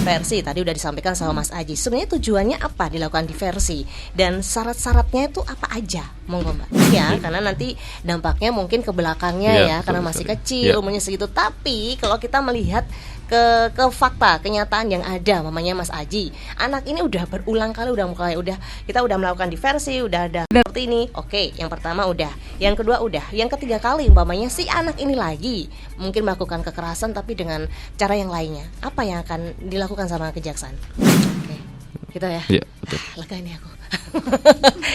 Diversi tadi udah disampaikan sama Mas Aji. Sebenarnya tujuannya apa dilakukan diversi dan syarat-syaratnya itu apa aja? Monggo Mbak. Ya, karena nanti dampaknya mungkin ke belakangnya ya, betul, karena masih betul. kecil umurnya segitu. Tapi kalau kita melihat ke fakta kenyataan yang ada, mamanya Mas Aji, anak ini udah berulang kali kita udah melakukan diversi, udah ada seperti ini. Oke, yang pertama udah, yang kedua udah, yang ketiga kali umpamanya si anak ini lagi mungkin melakukan kekerasan tapi dengan cara yang lainnya, apa yang akan dilakukan sama kejaksaan? Oke, gitu ya. Iya, betul. Lega ini aku.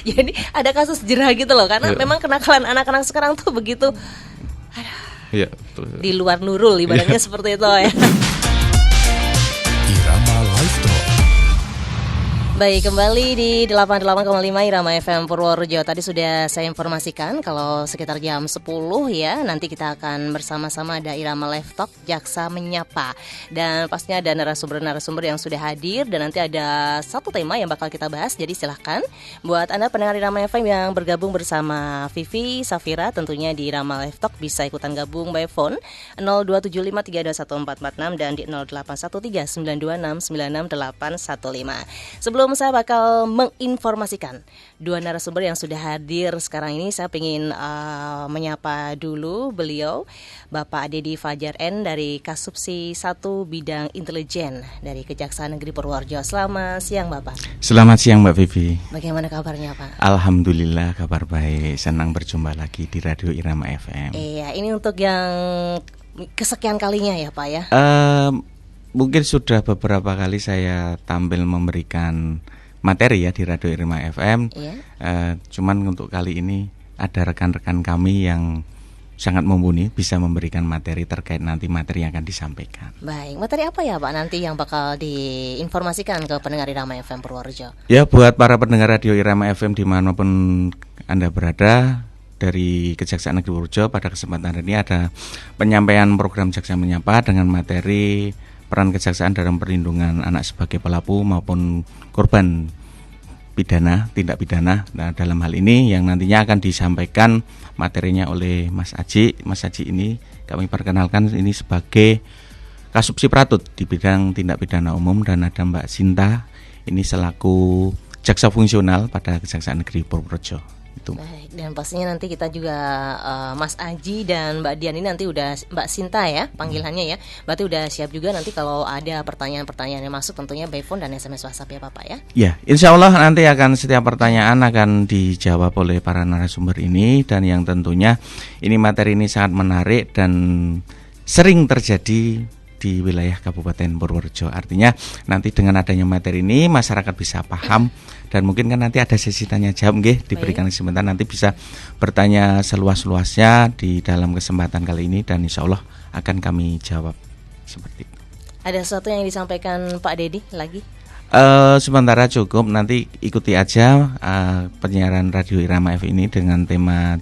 Jadi ada kasus jerah gitu loh, karena memang kenakalan anak-anak sekarang tuh begitu. Iya, betul. Di luar Nurul ibaratnya seperti itu ya. Irama Live Talk. Baik, kembali di 88,5 Irama FM Purworejo. Tadi sudah saya informasikan kalau sekitar jam 10 ya, nanti kita akan bersama-sama ada Irama Live Talk Jaksa Menyapa. Dan pastinya ada narasumber-narasumber yang sudah hadir, dan nanti ada satu tema yang bakal kita bahas. Jadi silahkan buat Anda pendengar Irama FM yang bergabung bersama Vivi, Safira tentunya di Irama Live Talk bisa ikutan gabung by phone 02753214446 dan di 081392696815. Sebelum saya bakal menginformasikan dua narasumber yang sudah hadir sekarang ini, saya ingin menyapa dulu beliau, Bapak Dedi Fajar N dari Kasubsi 1 Bidang Intelijen dari Kejaksaan Negeri Purworejo. Selamat siang Bapak. Selamat siang Mbak Vivi. Bagaimana kabarnya Pak? Alhamdulillah kabar baik, senang berjumpa lagi di Radio Irama FM. Iya, ini untuk yang kesekian kalinya ya Pak ya? Mungkin sudah beberapa kali saya tampil memberikan materi ya di Radio Irama FM. Iya. Cuman untuk kali ini ada rekan-rekan kami yang sangat mumpuni bisa memberikan materi terkait nanti materi yang akan disampaikan. Baik, materi apa ya Pak nanti yang bakal diinformasikan ke pendengar Irama FM Purworejo? Ya, buat para pendengar Radio Irama FM dimanapun Anda berada, dari Kejaksaan Negeri Purworejo pada kesempatan ini ada penyampaian program Jaksa Menyapa dengan materi peran kejaksaan dalam perlindungan anak sebagai pelaku maupun korban pidana, tindak pidana. Nah, dalam hal ini yang nantinya akan disampaikan materinya oleh Mas Aji. Mas Aji ini kami perkenalkan ini sebagai Kasubsi Pratut di bidang tindak pidana umum, dan ada Mbak Sinta ini selaku jaksa fungsional pada Kejaksaan Negeri Purworejo. Baik, dan pastinya nanti kita juga Mas Aji dan Mbak Dian ini nanti udah Mbak Sinta ya panggilannya ya. Berarti udah siap juga nanti kalau ada pertanyaan-pertanyaan yang masuk tentunya by phone dan SMS WhatsApp ya Bapak ya. Ya, insya Allah nanti akan setiap pertanyaan akan dijawab oleh para narasumber ini, dan yang tentunya ini materi ini sangat menarik dan sering terjadi di wilayah Kabupaten Purworejo. Artinya nanti dengan adanya materi ini masyarakat bisa paham, dan mungkin kan nanti ada sesi tanya jawab diberikan kesempatan, nanti bisa bertanya seluas-luasnya di dalam kesempatan kali ini, dan insya Allah akan kami jawab seperti itu. Ada sesuatu yang disampaikan Pak Dedi lagi? Sementara cukup, nanti ikuti aja penyiaran Radio Irama FM ini dengan tema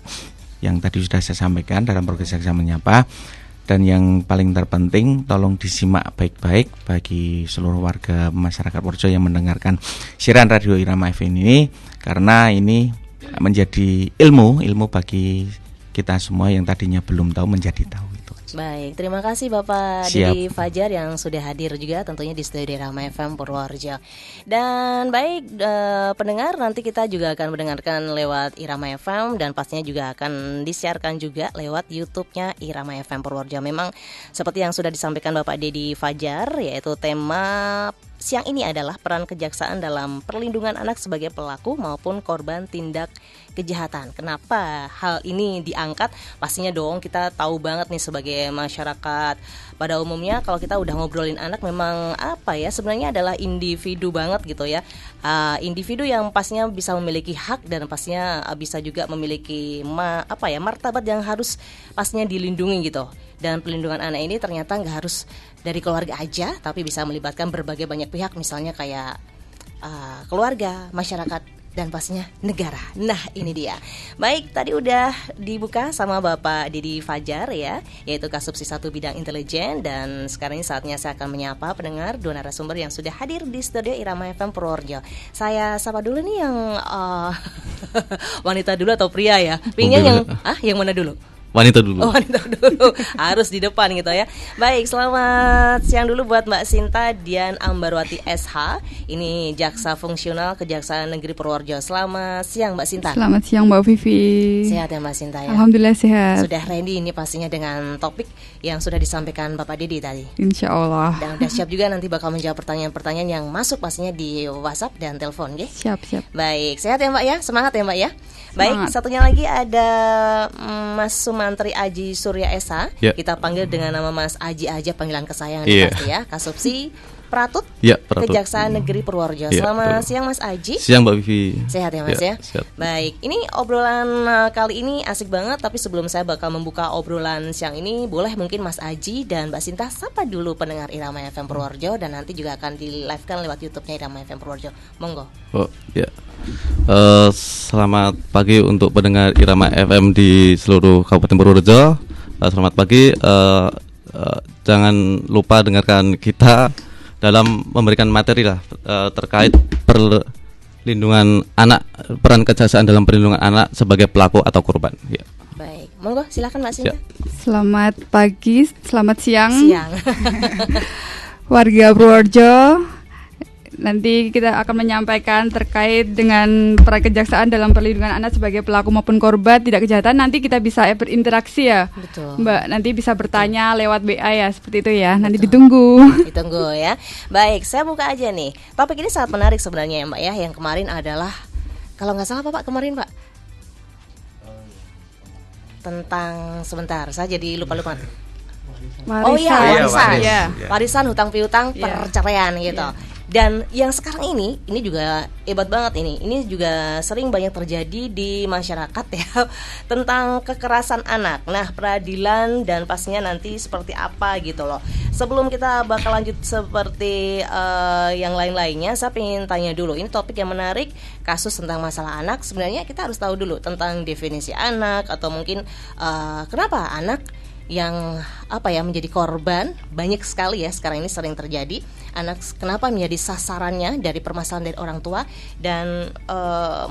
yang tadi sudah saya sampaikan dalam program Jaksa Menyapa. Dan yang paling terpenting, tolong disimak baik-baik bagi seluruh warga masyarakat Purworejo yang mendengarkan siaran Radio Irama FM ini, karena ini menjadi ilmu bagi kita semua yang tadinya belum tahu menjadi tahu itu. Baik, terima kasih Bapak Dedi Fajar yang sudah hadir juga tentunya di studio Irama FM Purworejo. Dan baik pendengar, nanti kita juga akan mendengarkan lewat Irama FM, dan pastinya juga akan disiarkan juga lewat YouTube-nya Irama FM Purworejo. Memang seperti yang sudah disampaikan Bapak Dedi Fajar, yaitu tema siang ini adalah peran kejaksaan dalam perlindungan anak sebagai pelaku maupun korban tindak kejahatan. Kenapa hal ini diangkat? Pastinya dong kita tahu banget nih sebagai masyarakat pada umumnya kalau kita udah ngobrolin anak memang sebenarnya adalah individu banget gitu ya. Individu yang pastinya bisa memiliki hak dan pastinya bisa juga memiliki martabat yang harus pastinya dilindungi gitu. Dan pelindungan anak ini ternyata nggak harus dari keluarga aja, tapi bisa melibatkan berbagai banyak pihak, misalnya kayak keluarga, masyarakat, dan pastinya negara. Nah ini dia. Baik, tadi udah dibuka sama Bapak Dedi Fajar ya, yaitu Kasubsi 1 Bidang Intelijen. Dan sekarang ini saatnya saya akan menyapa pendengar dua narasumber yang sudah hadir di studio Irama FM Purworejo. Saya sapa dulu nih yang wanita dulu atau pria ya? Yang mana dulu? wanita dulu. Oh, wanita dulu. Harus di depan gitu ya. Baik, selamat siang dulu buat Mbak Sinta Dian Ambarwati SH. Ini jaksa fungsional Kejaksaan Negeri Purworejo. Selamat siang Mbak Sinta. Selamat siang Mbak Vivi. Sehat ya Mbak Sinta ya? Alhamdulillah sehat. Sudah ready ini pastinya dengan topik yang sudah disampaikan Bapak Didi tadi. Insya Allah. Dan udah siap juga nanti bakal menjawab pertanyaan-pertanyaan yang masuk pastinya di WhatsApp dan telepon, ya? Siap. Baik, sehat ya Mbak ya? Semangat ya Mbak ya? Baik, Semangat. satunya lagi ada Mas Sumantri Aji Surya Esa. Ya. Kita panggil dengan nama Mas Aji aja, panggilan kesayangan Iya. pasti ya. Kasubsi Pratut, Ya, Pratut. Kejaksaan Negeri Purworejo. Ya, Selamat betul. siang Mas Aji. Siang Mbak Vivi. Sehat ya Mas ya? Sehat. Baik, ini obrolan kali ini asik banget. Tapi sebelum saya bakal membuka obrolan siang ini, boleh mungkin Mas Aji dan Mbak Sinta sapa dulu pendengar Irama FM Purworejo. Dan nanti juga akan di-live-kan lewat YouTube-nya Irama FM Purworejo. Monggo. Oh, ya. Selamat pagi untuk pendengar Irama FM di seluruh Kabupaten Purworejo. Selamat pagi. Jangan lupa dengarkan kita dalam memberikan materi lah terkait perlindungan anak, peran kejaksaan dalam perlindungan anak sebagai pelaku atau korban. Ya. Baik, monggo silakan Mbak Sinta. Ya. Selamat pagi, selamat siang. Siang. Warga Purworejo. Nanti kita akan menyampaikan terkait dengan peran kejaksaan dalam perlindungan anak sebagai pelaku maupun korban tindak kejahatan. Nanti kita bisa berinteraksi ya, Betul. Mbak. Nanti bisa bertanya lewat BA ya, seperti itu ya. Nanti Betul. ditunggu. Ditunggu ya. Baik, saya buka aja nih. Topik ini sangat menarik sebenarnya ya Mbak ya. Yang kemarin adalah, kalau nggak salah apa Pak kemarin Pak? Tentang, sebentar, saya jadi lupa-lupa. Oh iya, warisan. Ya. Warisan, hutang piutang, Iya. perceraian gitu. Dan yang sekarang ini juga hebat banget ini. Ini juga sering banyak terjadi di masyarakat ya tentang kekerasan anak. Nah, peradilan dan pastinya nanti seperti apa gitu loh. Sebelum kita bakal lanjut seperti yang lain-lainnya, saya ingin tanya dulu. Ini topik yang menarik, kasus tentang masalah anak. Sebenarnya kita harus tahu dulu tentang definisi anak atau mungkin kenapa anak yang menjadi korban banyak sekali ya sekarang ini sering terjadi. Anak kenapa menjadi sasarannya dari permasalahan dari orang tua. Dan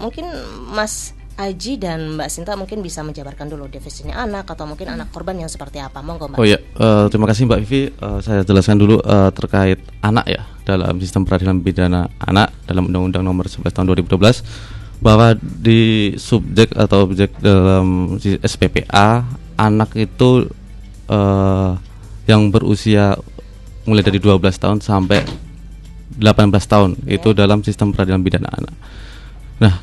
mungkin Mas Aji dan Mbak Sinta mungkin bisa menjabarkan dulu definisinya anak atau mungkin anak korban yang seperti apa. Monggo Mbak. Oh ya, terima kasih Mbak Vivi. Saya jelaskan dulu terkait anak ya dalam sistem peradilan pidana anak dalam Undang-Undang Nomor 11 Tahun 2012, bahwa di subjek atau objek dalam SPPA anak itu yang berusia mulai dari 12 tahun sampai 18 tahun itu dalam sistem peradilan pidana anak. Nah,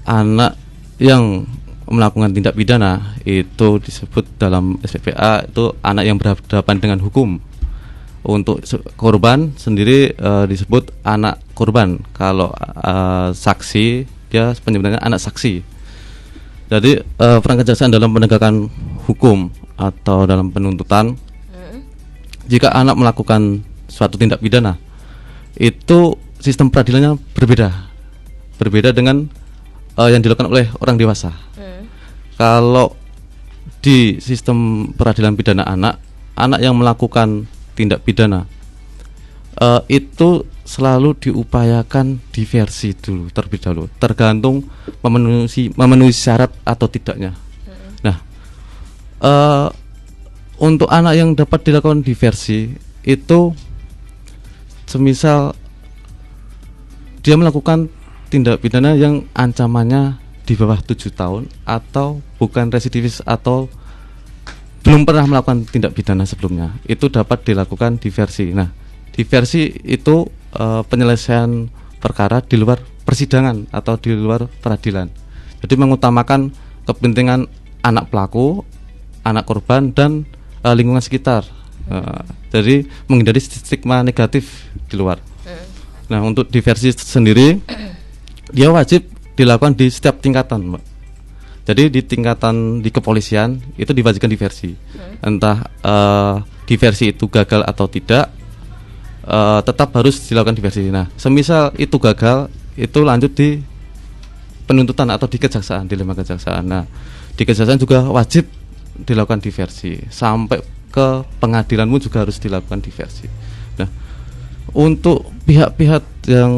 anak yang melakukan tindak pidana itu disebut dalam SPPA itu anak yang berhadapan dengan hukum. Untuk korban sendiri disebut anak korban. Kalau saksi dia penyebutannya anak saksi. Jadi peran kejaksaan dalam penegakan hukum atau dalam penuntutan, jika anak melakukan suatu tindak pidana, itu sistem peradilannya berbeda dengan yang dilakukan oleh orang dewasa. Kalau di sistem peradilan pidana anak yang melakukan tindak pidana itu selalu diupayakan diversi dulu terlebih dahulu, tergantung memenuhi syarat atau tidaknya. Nah, untuk anak yang dapat dilakukan diversi itu semisal dia melakukan tindak pidana yang ancamannya di bawah 7 tahun atau bukan residivis atau belum pernah melakukan tindak pidana sebelumnya, itu dapat dilakukan diversi. Nah, diversi itu penyelesaian perkara di luar persidangan atau di luar peradilan. Jadi mengutamakan kepentingan anak pelaku, anak korban dan lingkungan sekitar. Jadi menghindari stigma negatif di luar. Nah, untuk diversi sendiri dia wajib dilakukan di setiap tingkatan, Mbak. Jadi di tingkatan di kepolisian itu diwajibkan diversi. Entah diversi itu gagal atau tidak, tetap harus dilakukan diversi. Nah, semisal itu gagal, itu lanjut di penuntutan atau di kejaksaan, di lembaga kejaksaan. Nah, di kejaksaan juga wajib dilakukan diversi. Sampai ke pengadilan pun juga harus dilakukan diversi. Nah, untuk pihak-pihak yang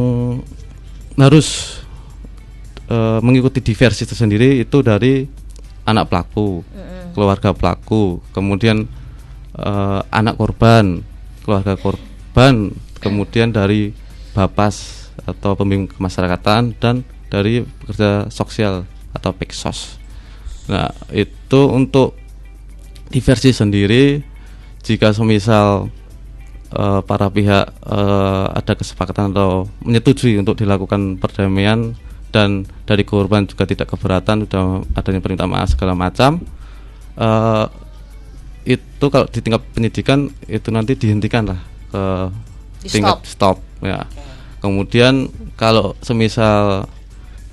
harus mengikuti diversi itu sendiri itu dari anak pelaku, keluarga pelaku, kemudian anak korban, keluarga korban, kemudian dari Bapas atau pembimbing kemasyarakatan, dan dari pekerja sosial atau Peksos. Nah, itu untuk diversi sendiri, jika semisal para pihak ada kesepakatan atau menyetujui untuk dilakukan perdamaian dan dari korban juga tidak keberatan, sudah adanya permintaan maaf segala macam, itu kalau di tingkat penyidikan itu nanti dihentikan lah ke tingkat stop ya. Kemudian kalau semisal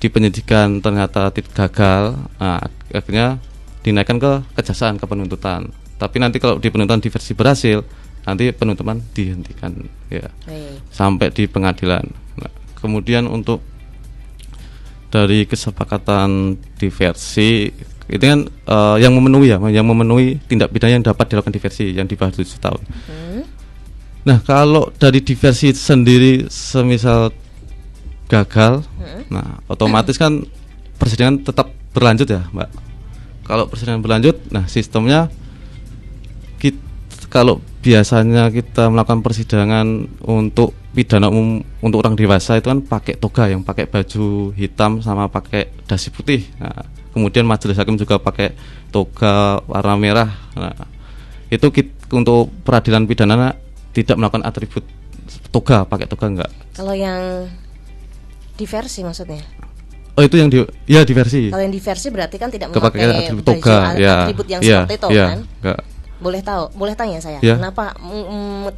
di penyidikan ternyata gagal, nah, akhirnya dinaikkan ke kejaksaan, ke penuntutan. Tapi nanti kalau di penuntutan diversi berhasil, nanti penuntutan dihentikan ya, sampai di pengadilan. Nah, kemudian untuk dari kesepakatan diversi itu kan yang memenuhi tindak pidana yang dapat dilakukan diversi yang di bawah 7 tahun. Nah, kalau dari diversi sendiri semisal gagal, nah otomatis kan persidangan tetap berlanjut ya, Mbak. Kalau persidangan berlanjut, nah sistemnya kalau biasanya kita melakukan persidangan untuk pidana umum untuk orang dewasa itu kan pakai toga, yang pakai baju hitam sama pakai dasi putih. Nah, kemudian majelis hakim juga pakai toga warna merah. Nah, itu untuk peradilan pidana tidak melakukan atribut toga, pakai toga enggak. Kalau yang diversi maksudnya? Oh, itu yang diversi. Kalau yang diversi berarti kan tidak memakai atribut toga, atribut yang seperti itu kan? Enggak. Boleh tanya saya, kenapa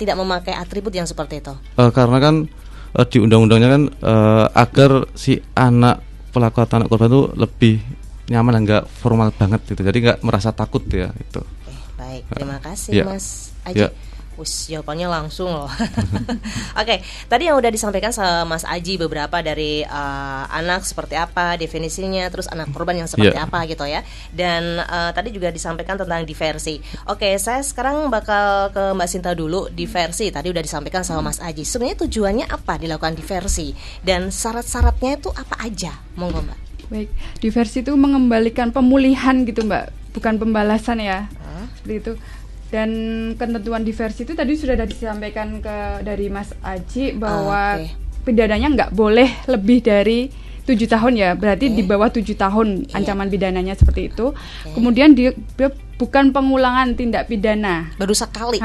tidak memakai atribut yang seperti itu? Karena kan di undang-undangnya kan agar si anak pelaku atau anak korban itu lebih nyaman dan nggak formal banget gitu, jadi nggak merasa takut ya itu. Baik, terima kasih Mas Aji. Jawabannya langsung loh. Oke, tadi yang udah disampaikan sama Mas Aji beberapa dari anak seperti apa definisinya, terus anak korban yang seperti apa gitu ya. Dan tadi juga disampaikan tentang diversi. Oke, saya sekarang bakal ke Mbak Sinta dulu. Diversi tadi udah disampaikan sama Mas Aji. Sebenarnya tujuannya apa dilakukan diversi dan syarat-syaratnya itu apa aja? Monggo Mbak. Baik, diversi itu mengembalikan pemulihan gitu Mbak, bukan pembalasan ya. Seperti itu. Dan ketentuan diversi itu tadi sudah disampaikan dari Mas Aji bahwa pidananya nggak boleh lebih dari 7 tahun ya, berarti di bawah 7 tahun ancaman pidananya seperti itu. Kemudian dia bukan pengulangan tindak pidana. Baru sekali.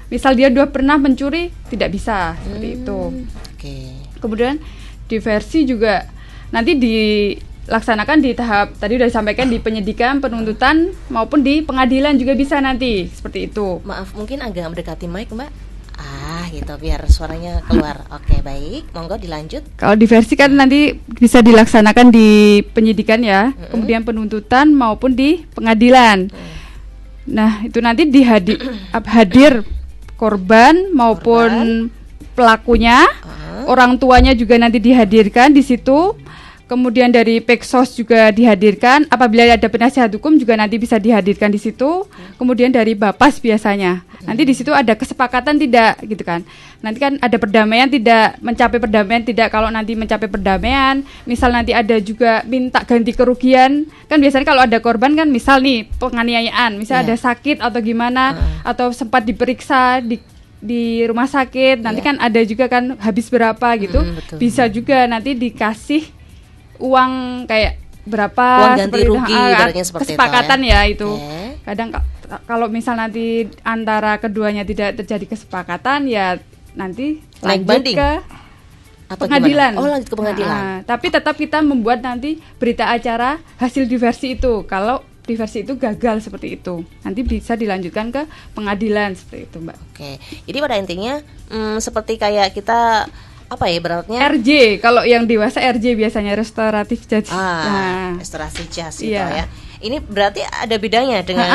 Misal dia sudah pernah mencuri, tidak bisa seperti itu. Kemudian diversi juga nanti dilaksanakan di tahap tadi udah disampaikan di penyidikan, penuntutan maupun di pengadilan juga bisa nanti seperti itu. Maaf, mungkin agak mendekati mic Mbak. Gitu biar suaranya keluar. Oke, baik. Monggo dilanjut. Kalau diversi kan nanti bisa dilaksanakan di penyidikan ya, kemudian penuntutan maupun di pengadilan. Nah, itu nanti hadir korban maupun pelakunya, orang tuanya juga nanti dihadirkan di situ. Kemudian dari Peksos juga dihadirkan. Apabila ada penasihat hukum juga nanti bisa dihadirkan di situ. Kemudian dari Bapas biasanya. Nanti di situ ada kesepakatan tidak gitu kan. Nanti kan ada perdamaian tidak, mencapai perdamaian tidak. Kalau nanti mencapai perdamaian, misal nanti ada juga minta ganti kerugian. Kan biasanya kalau ada korban kan misal nih penganiayaan, misal ada sakit atau gimana, atau sempat diperiksa di rumah sakit. Nanti kan ada juga kan habis berapa gitu. Bisa juga nanti dikasih uang kayak berapa, uang ganti rugi seperti kesepakatan itu, ya itu. Kadang kalau misal nanti antara keduanya tidak terjadi kesepakatan ya nanti lanjut ke pengadilan. Lanjut ke pengadilan. Tapi tetap kita membuat nanti berita acara hasil diversi itu. Kalau diversi itu gagal seperti itu, nanti bisa dilanjutkan ke pengadilan seperti itu, Mbak. Oke. Jadi pada intinya seperti kayak kita apa ya beratnya RJ, kalau yang dewasa RJ biasanya restoratif justice. Restoratif justice gitu ya. Ini berarti ada bedanya dengan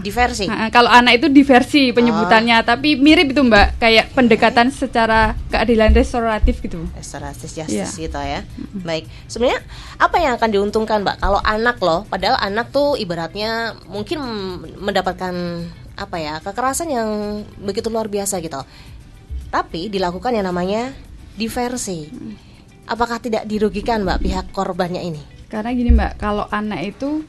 diversi. Kalau anak itu diversi penyebutannya, tapi mirip itu Mbak, kayak pendekatan secara keadilan restoratif gitu. Restoratif justice gitu ya. Baik. Sebenarnya apa yang akan diuntungkan Mbak kalau anak loh, padahal anak tuh ibaratnya mungkin mendapatkan apa ya, kekerasan yang begitu luar biasa gitu. Tapi dilakukan yang namanya diversi. Apakah tidak dirugikan Mbak pihak korbannya ini? Karena gini Mbak, kalau anak itu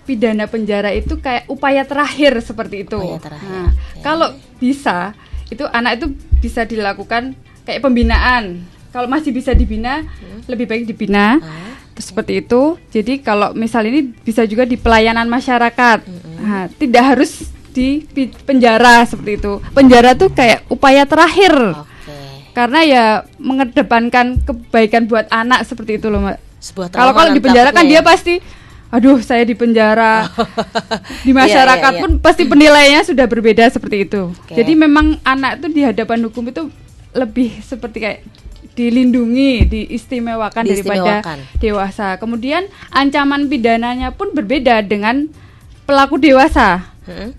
pidana penjara itu kayak upaya terakhir seperti itu. Upaya terakhir. Nah, kalau bisa itu anak itu bisa dilakukan kayak pembinaan. Kalau masih bisa dibina, lebih baik dibina. Seperti itu. Jadi kalau misal ini bisa juga di pelayanan masyarakat. Nah, tidak harus di penjara seperti itu. Penjara tuh kayak upaya terakhir. Karena ya mengedepankan kebaikan buat anak seperti itu loh, Mbak. Kalau di penjara kan dia pasti, aduh saya di penjara. Di masyarakat pun pasti penilaiannya sudah berbeda seperti itu. Jadi memang anak itu di hadapan hukum itu lebih seperti kayak dilindungi, diistimewakan daripada dewasa. Kemudian ancaman pidananya pun berbeda dengan pelaku dewasa.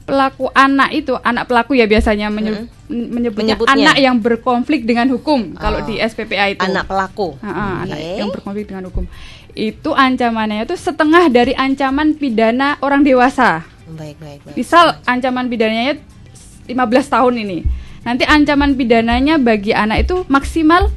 Pelaku anak itu, anak pelaku ya biasanya menyebutnya anak yang berkonflik dengan hukum. Kalau di SPPA itu anak pelaku, anak yang berkonflik dengan hukum. Itu ancamannya itu setengah dari ancaman pidana orang dewasa. Baik. Misal ancaman pidananya 15 tahun ini, nanti ancaman pidananya bagi anak itu maksimal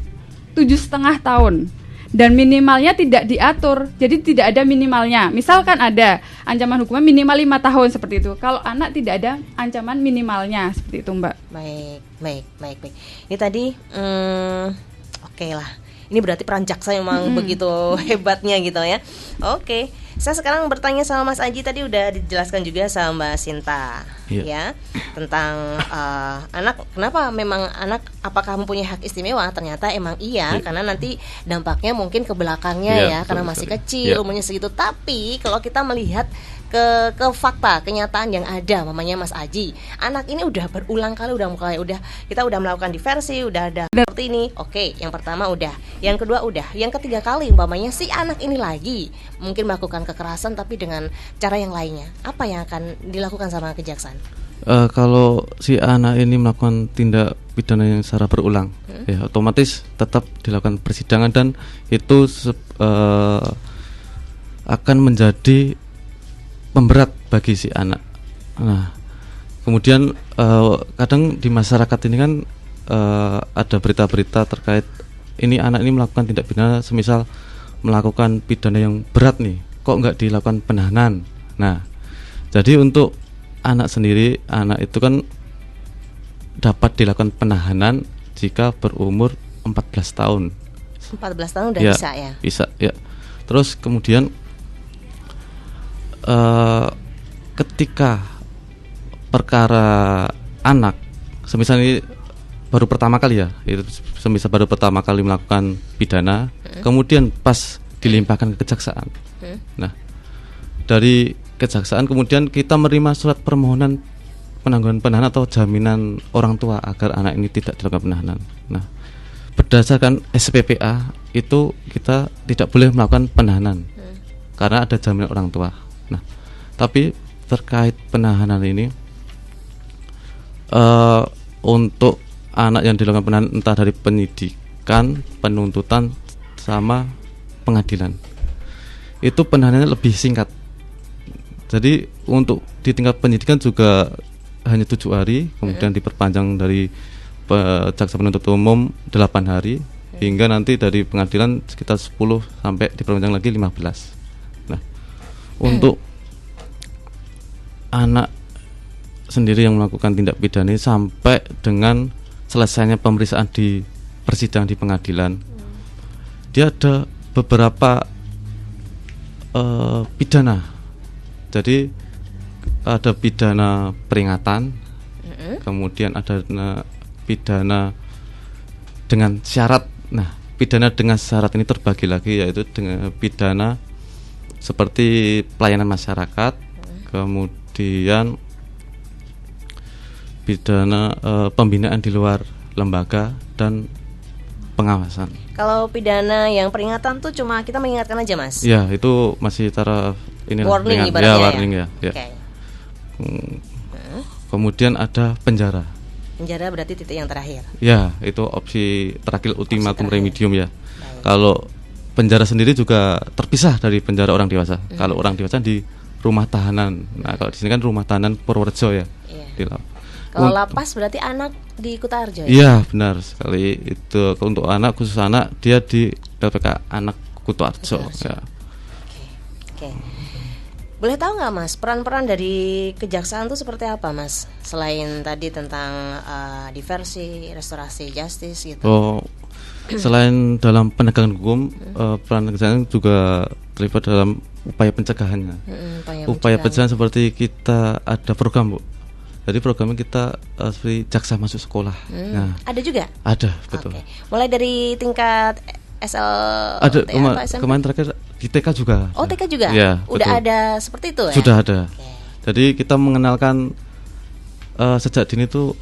7,5 tahun. Dan minimalnya tidak diatur, jadi tidak ada minimalnya. Misalkan ada ancaman hukuman minimal 5 tahun seperti itu. Kalau anak tidak ada ancaman minimalnya seperti itu, Mbak. Baik. Ini tadi, oke lah. Ini berarti peran jaksa memang begitu hebatnya gitu ya. Oke. Saya sekarang bertanya sama Mas Aji, tadi udah dijelaskan juga sama Mbak Sinta ya tentang anak, kenapa memang anak apakah mempunyai hak istimewa? Ternyata emang iya, karena nanti dampaknya mungkin ke belakangnya karena masih kecil umurnya segitu. Tapi kalau kita melihat ke fakta kenyataan yang ada, mamanya Mas Aji, anak ini udah berulang kali kita udah melakukan diversi, udah ada seperti ini. Oke, yang pertama udah, yang kedua udah, yang ketiga kali umpamanya si anak ini lagi mungkin melakukan kekerasan tapi dengan cara yang lainnya, apa yang akan dilakukan sama kejaksaan? Kalau si anak ini melakukan tindak pidana yang secara berulang, ya otomatis tetap dilakukan persidangan dan itu akan menjadi pemberat bagi si anak. Nah, kemudian kadang di masyarakat ini kan ada berita-berita terkait ini anak ini melakukan tindak pidana, semisal melakukan pidana yang berat nih, kok nggak dilakukan penahanan. Nah, jadi untuk anak sendiri, anak itu kan dapat dilakukan penahanan jika berumur 14 tahun. 14 tahun udah bisa ya? Bisa ya. Terus kemudian ketika perkara anak, semisal ini baru pertama kali ya, itu semisal baru pertama kali melakukan pidana, kemudian pas dilimpahkan ke kejaksaan. Nah, dari kejaksaan kemudian kita menerima surat permohonan penangguhan penahanan atau jaminan orang tua agar anak ini tidak dilakukan penahanan. Nah, berdasarkan SPPA itu kita tidak boleh melakukan penahanan karena ada jaminan orang tua. Nah, tapi terkait penahanan ini untuk anak yang dilakukan penahanan entah dari penyidikan, penuntutan sama pengadilan, itu penahanannya lebih singkat. Jadi untuk di tingkat penyidikan juga hanya 7 hari, kemudian diperpanjang dari jaksa penuntut umum 8 hari, hingga nanti dari pengadilan sekitar 10 sampai diperpanjang lagi 15. Nah, untuk anak sendiri yang melakukan tindak pidana ini sampai dengan selesainya pemeriksaan di persidangan di pengadilan, dia ada beberapa pidana. Jadi ada pidana peringatan, kemudian ada pidana dengan syarat. Nah, pidana dengan syarat ini terbagi lagi, yaitu dengan pidana seperti pelayanan masyarakat, kemudian pidana pembinaan di luar lembaga dan pengawasan. Kalau pidana yang peringatan tuh cuma kita mengingatkan aja, Mas? Ya, itu masih taraf ini warning ibaratnya. Warning ya. Okay. Kemudian ada penjara. Penjara berarti titik yang terakhir. Ya, itu opsi terakhir ultimatum remedium ya. Baik. Kalau penjara sendiri juga terpisah dari penjara orang dewasa. Kalau orang dewasa di rumah tahanan. Nah, kalau di sini kan rumah tahanan Purworejo ya. Iya. Kalau lapas berarti anak di Kutarjo ya? Iya, benar sekali. Itu untuk anak, khusus anak, dia di LPK Anak Kutarjo ya. Oke. Boleh tahu nggak Mas, peran-peran dari kejaksaan itu seperti apa Mas? Selain tadi tentang diversi, restorasi justice gitu. Oh, selain dalam penegakan hukum, peran kejaksaan juga terlibat dalam upaya pencegahannya. Upaya pencegahan seperti kita ada program, Bu. Jadi programnya kita seperti jaksa masuk sekolah. Nah, ada juga? Ada, betul. Okay. Mulai dari tingkat SL ada kemarin terakhir di TK juga. Oh, TK juga? Ya, udah betul. ada seperti itu ya? Sudah ada. Okay. Jadi kita mengenalkan sejak dini itu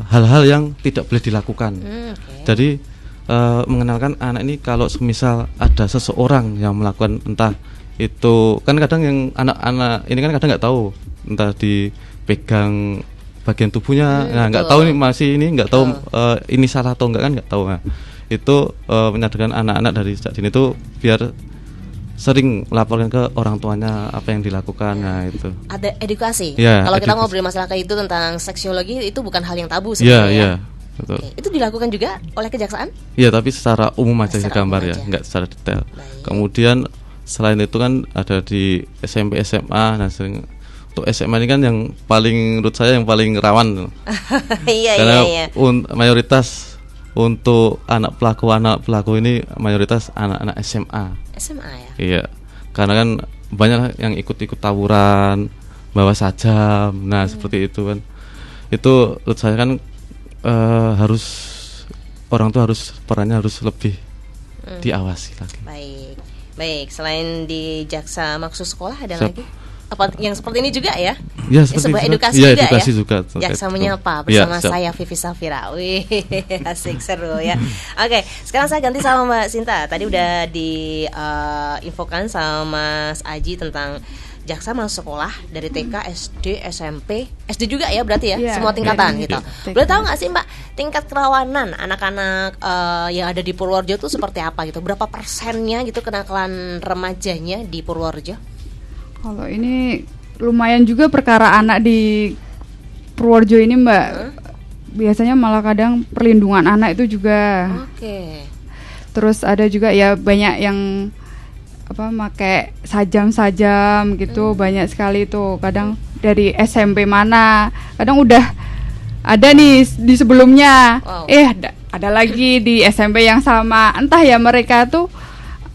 hal-hal yang tidak boleh dilakukan. Okay. Jadi mengenalkan anak ini kalau semisal ada seseorang yang melakukan entah itu kan kadang yang anak-anak ini kan kadang nggak tahu entah dipegang bagian tubuhnya, nah nggak tahu ini masih ini nggak tahu ini salah atau enggak kan nggak tahu. Nah, itu menyadarkan anak-anak dari sejak dini itu biar sering laporkan ke orang tuanya apa yang dilakukan. Nah itu ada edukasi. Ya, kalau kita ngobrol masalah kayak itu tentang seksiologi itu bukan hal yang tabu sebenarnya. Ya. Betul. Okay. Itu dilakukan juga oleh kejaksaan? Iya, tapi secara umum aja gambar ya, nggak secara detail. Baik. Kemudian selain itu kan ada di SMP SMA. Nah sering untuk SMA ini kan yang paling menurut saya yang paling rawan. Karena mayoritas untuk anak pelaku ini mayoritas anak-anak SMA ya. Iya, karena kan banyak yang ikut-ikut tawuran, bawa sajam. Nah seperti itu kan, itu menurut saya kan harus orang tuh perannya harus lebih diawasi lagi. Baik, selain di jaksa maksud sekolah ada lagi? Apa yang seperti ini juga ya? Ya, seperti sebuah edukasi ya, juga edukasi ya. Juga, jaksa menyapa bersama saya Vivi Safira. Wih, asik seru ya. Oke, sekarang saya ganti sama Mbak Sinta. Tadi udah diinfokan sama Mas Aji tentang jaksa masuk sekolah dari TK, SD, SMP, SD juga ya berarti ya, semua tingkatan gitu. Boleh tahu nggak sih Mbak tingkat kerawanan anak-anak yang ada di Purworejo itu seperti apa gitu? Berapa persennya gitu kenakalan remajanya di Purworejo? Kalau ini lumayan juga perkara anak di Purworejo ini Mbak. Biasanya malah kadang perlindungan anak itu juga. Oke. Terus ada juga ya banyak yang pakai sajam gitu, banyak sekali tuh. Kadang dari SMP mana, kadang udah ada nih di sebelumnya. Ada lagi di SMP yang sama. Entah ya mereka tuh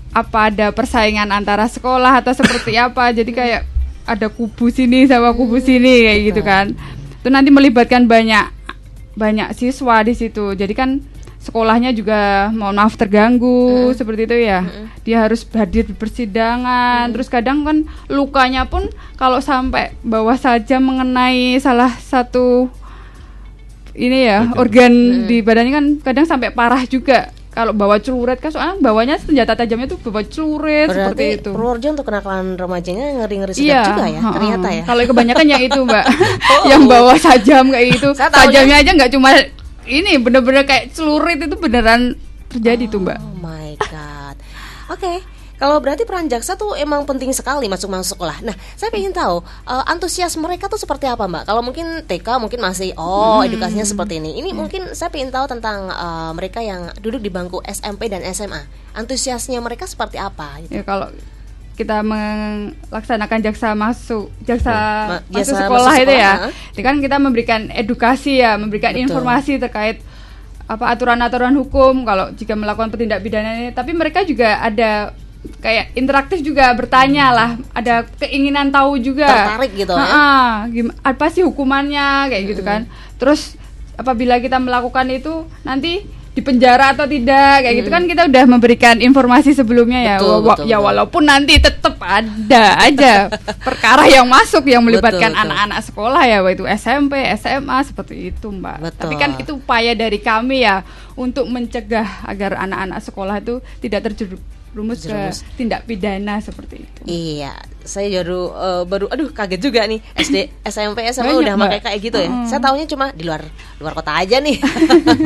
apa ada persaingan antara sekolah atau seperti apa. Jadi kayak ada kubu sini sama kubu sini kayak gitu kan. Itu nanti melibatkan banyak siswa di situ. Jadi kan sekolahnya juga mohon maaf terganggu seperti itu ya. Dia harus hadir di persidangan. Terus kadang kan lukanya pun kalau sampai bawa saja mengenai salah satu ini ya organ di badannya kan kadang sampai parah juga. Kalau bawa celurit kan soalnya bawanya senjata tajamnya tuh bawa celurit. Berarti seperti itu. Purworejo untuk kenakalan remajanya ngeri-ngeri sedap juga ya ternyata ya. Kalau kebanyakan yang itu Mbak, yang bawa sajam kayak gitu. Sajamnya aja nggak cuma ini, bener-bener kayak celurit itu beneran terjadi tuh Mbak. Oh my god. Oke. Kalau berarti peran jaksa tuh emang penting sekali masuk sekolah. Nah, saya ingin tahu antusias mereka tuh seperti apa Mbak? Kalau mungkin TK mungkin masih edukasinya seperti ini. Ini mungkin saya ingin tahu tentang mereka yang duduk di bangku SMP dan SMA. Antusiasnya mereka seperti apa? Gitu. Ya kalau kita melaksanakan jaksa masuk sekolah itu ya, itu kan kita memberikan edukasi ya, memberikan informasi terkait aturan-aturan hukum kalau jika melakukan tindak pidana ini. Tapi mereka juga ada kayak interaktif juga, bertanya lah, ada keinginan tahu juga, tertarik gitu ya. Apa sih hukumannya kayak gitu kan. Terus apabila kita melakukan itu nanti di penjara atau tidak kayak gitu kan, kita udah memberikan informasi sebelumnya ya. Betul. Walaupun nanti tetap ada aja perkara yang masuk yang melibatkan anak-anak sekolah ya, yaitu SMP, SMA seperti itu Mbak. Tapi kan itu upaya dari kami ya untuk mencegah agar anak-anak sekolah itu tidak terjerumus ke tindak pidana seperti itu. Iya, saya baru aduh kaget juga nih, SD, SMP, SMA Banyak, udah Mbak. pakai kayak gitu ya. Saya taunya cuma di luar kota aja nih.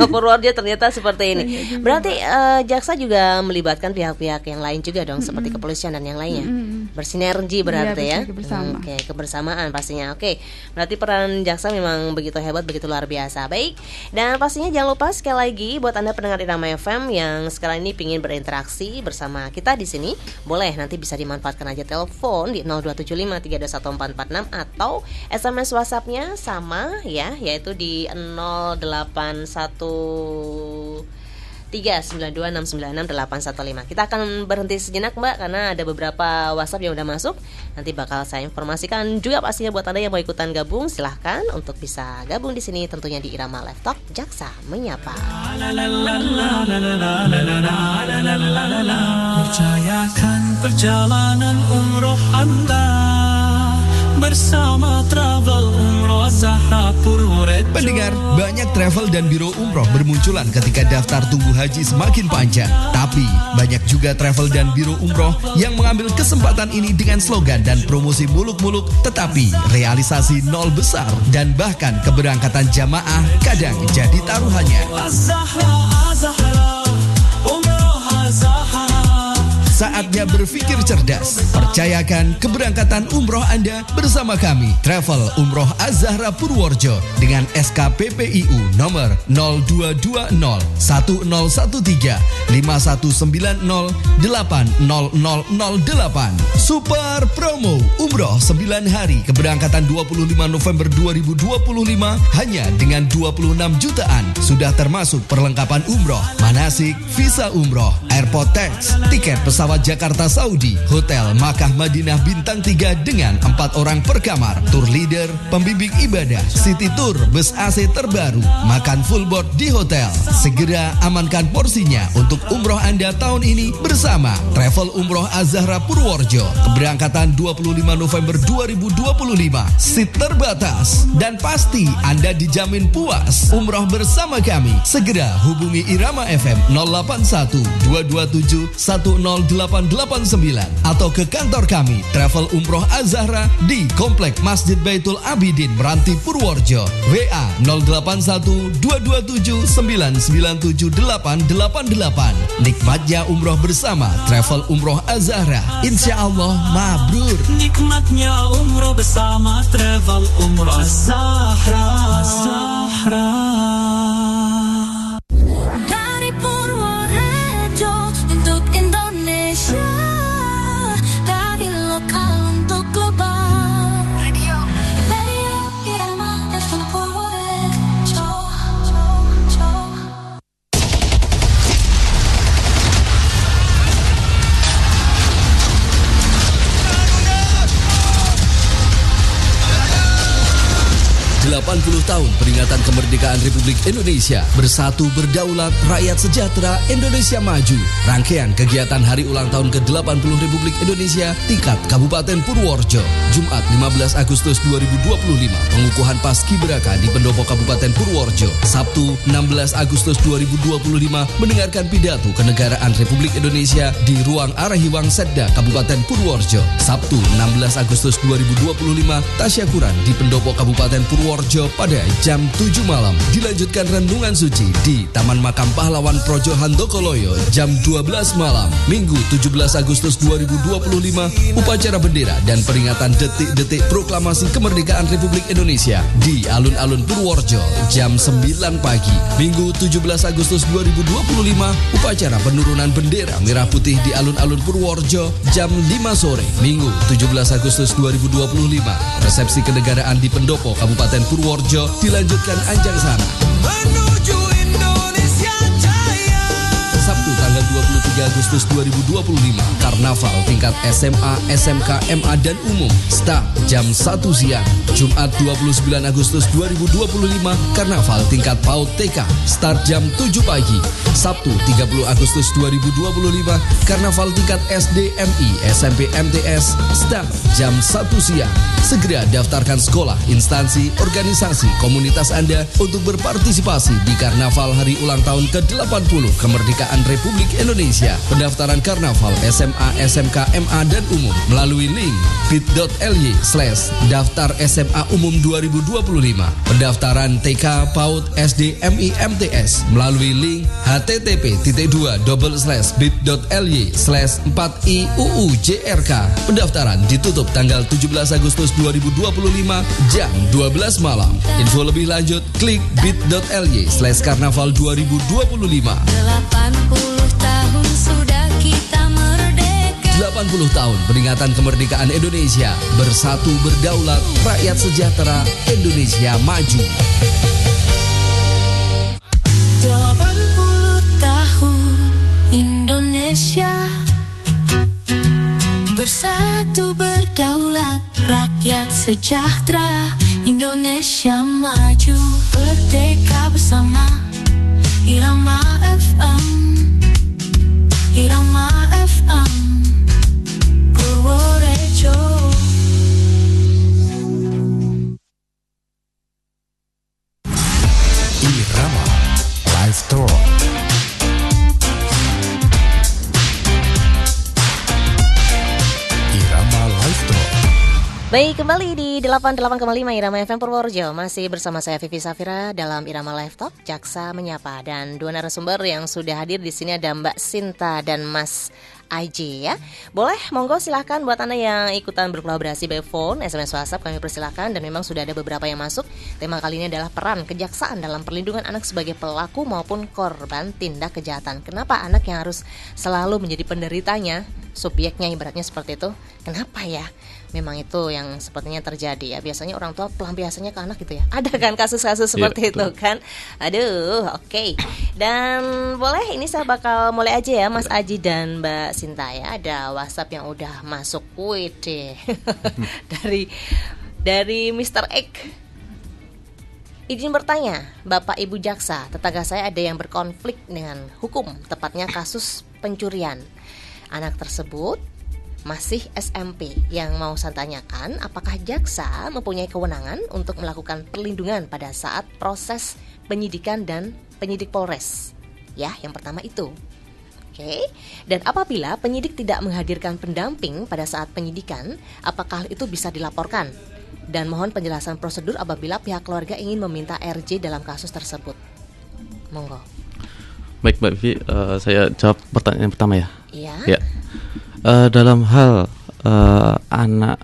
Purworejo ternyata seperti ini. Berarti jaksa juga melibatkan pihak-pihak yang lain juga dong, seperti kepolisian dan yang lainnya. Bersinergi berarti ya. Iya, bersama. Oke, kebersamaan pastinya. Oke. Berarti peran jaksa memang begitu hebat, begitu luar biasa. Baik. Dan pastinya jangan lupa sekali lagi buat Anda pendengar Irama FM yang sekarang ini pingin berinteraksi bersama kita di sini, boleh nanti bisa dimanfaatkan aja telepon di 0275321446 atau SMS WhatsApp-nya sama ya, yaitu di 081392696815. Kita akan berhenti sejenak Mbak, karena ada beberapa WhatsApp yang udah masuk. Nanti bakal saya informasikan juga pastinya buat Anda yang mau ikutan gabung, silahkan untuk bisa gabung di sini tentunya di Irama Live Talk Jaksa Menyapa. Percayakan perjalanan umroh Anda bersama Travel Umroh Azahra Purworejo. Pendengar, banyak travel dan biro umroh bermunculan ketika daftar tunggu haji semakin panjang. Tapi banyak juga travel dan biro umroh yang mengambil kesempatan ini dengan slogan dan promosi muluk-muluk, tetapi realisasi nol besar dan bahkan keberangkatan jamaah kadang jadi taruhannya. Azahra Umroh Azahra. Saatnya berpikir cerdas. Percayakan keberangkatan umroh Anda bersama kami, Travel Umroh Az-Zahra Purworejo dengan SKPPIU nomor 0220 1013 5190 80008. Super promo umroh 9 hari keberangkatan 25 November 2025 hanya dengan 26 jutaan. Sudah termasuk perlengkapan umroh, manasik, visa umroh, airport tax, tiket pesawat Jakarta Saudi, hotel Makkah Madinah bintang 3 dengan 4 orang per kamar, tour leader, pembimbing ibadah, city tour, bus AC terbaru, makan full board di hotel. Segera amankan porsinya untuk umroh Anda tahun ini bersama Travel Umroh Az-Zahra Purworejo. Keberangkatan 25 November 2025, seat terbatas dan pasti Anda dijamin puas umroh bersama kami. Segera hubungi Irama FM 081 227 10889 atau ke kantor kami Travel Umroh Az-Zahra di Komplek Masjid Baitul Abidin Meranti Purworejo. WA 081 227 997 888. Nikmatnya umroh bersama Travel Umroh Az-Zahra. Insya Allah mabrur. Nikmatnya umroh bersama Travel Umroh Az-Zahra. Dari Purworejo untuk Indonesia, dari lokal untuk global. Radio Irama FM Purworejo. 80 tahun peringatan kemerdekaan Republik Indonesia. Bersatu berdaulat, rakyat sejahtera, Indonesia maju. Rangkaian kegiatan hari ulang tahun ke-80 Republik Indonesia tingkat Kabupaten Purworejo. Jumat 15 Agustus 2025, pengukuhan Paskibraka di Pendopo Kabupaten Purworejo. Sabtu 16 Agustus 2025, mendengarkan pidato kenegaraan Republik Indonesia di Ruang Arahiwang Setda Kabupaten Purworejo. Sabtu 16 Agustus 2025, tasyakuran di Pendopo Kabupaten Purworejo pada jam 7 malam. Dilanjutkan renungan suci di Taman Makam Pahlawan Projo Handokoloyo jam 12 malam. Minggu 17 Agustus 2025, upacara bendera dan peringatan detik-detik proklamasi kemerdekaan Republik Indonesia di Alun-Alun Purworejo jam 9 pagi. Minggu 17 Agustus 2025, upacara penurunan bendera merah putih di Alun-Alun Purworejo jam 5 sore. Minggu 17 Agustus 2025, resepsi kenegaraan di Pendopo Kabupaten Purworejo dilanjutkan anjang sana. Menuju Indonesia Jaya. Sabtu tanggal 23 Agustus 2025, karnaval tingkat SMA, SMK, MA dan umum start jam 1 siang. Jumat 29 Agustus 2025, karnaval tingkat PAUD TK start jam 7 pagi. Sabtu 30 Agustus 2025, karnaval tingkat SD, MI, SMP, MTS start jam 1 siang. Segera daftarkan sekolah, instansi, organisasi, komunitas Anda untuk berpartisipasi di karnaval hari ulang tahun ke-80 kemerdekaan Republik Indonesia. pendaftaran karnaval SMA, SMK, MA, dan umum melalui link bit.ly/daftar SMA umum 2025. Pendaftaran TK, PAUD, SD, MI, MTS melalui link http://bit.ly/4IUUJRK. Pendaftaran ditutup tanggal 17 Agustus 2025 jam 12 malam. Info lebih lanjut klik bit.ly/karnaval 2025. 80 tahun sudah kita merdeka. 80 tahun peringatan kemerdekaan Indonesia. Bersatu berdaulat, rakyat sejahtera, Indonesia maju. 80 tahun Indonesia bersatu berdaulat, rakyat sejahtera, Indonesia maju. Merdeka bersama Irama FM, Irama FM Purworejo. Irama Live Talk. Irama Live Talk. Baik, kembali di 88,5 Irama FM Purworejo. Masih bersama saya Vivi Safira dalam Irama Live Talk, Jaksa Menyapa, dan dua narasumber yang sudah hadir di sini ada Mbak Sinta dan Mas Aji ya. Boleh, monggo silahkan buat Anda yang ikutan berkolaborasi by phone, SMS, WhatsApp, kami persilahkan. Dan memang sudah ada beberapa yang masuk. Tema kali ini adalah peran kejaksaan dalam perlindungan anak sebagai pelaku maupun korban tindak kejahatan. Kenapa anak yang harus selalu menjadi penderitanya, subjeknya, ibaratnya seperti itu? Kenapa ya? Memang itu yang sepertinya terjadi ya. Biasanya orang tua pelampiasannya ke anak gitu ya. Ada kan kasus-kasus seperti itu kan. Aduh, oke. Dan boleh, ini saya bakal mulai aja ya Mas Aji dan Mbak Sinta ya. Ada WhatsApp yang udah masuk. Wih deh. dari Mr. X. Izin bertanya, Bapak Ibu Jaksa, tetangga saya ada yang berkonflik dengan hukum, tepatnya kasus pencurian. Anak tersebut masih SMP. Yang mau saya tanyakan, apakah jaksa mempunyai kewenangan untuk melakukan perlindungan pada saat proses penyidikan dan penyidik Polres? Ya, yang pertama itu. Oke. Dan apabila penyidik tidak menghadirkan pendamping pada saat penyidikan, apakah itu bisa dilaporkan? Dan mohon penjelasan prosedur apabila pihak keluarga ingin meminta RJ dalam kasus tersebut. Monggo. Baik Mbak Vivi, saya jawab pertanyaan pertama ya. Iya. Ya. Dalam hal anak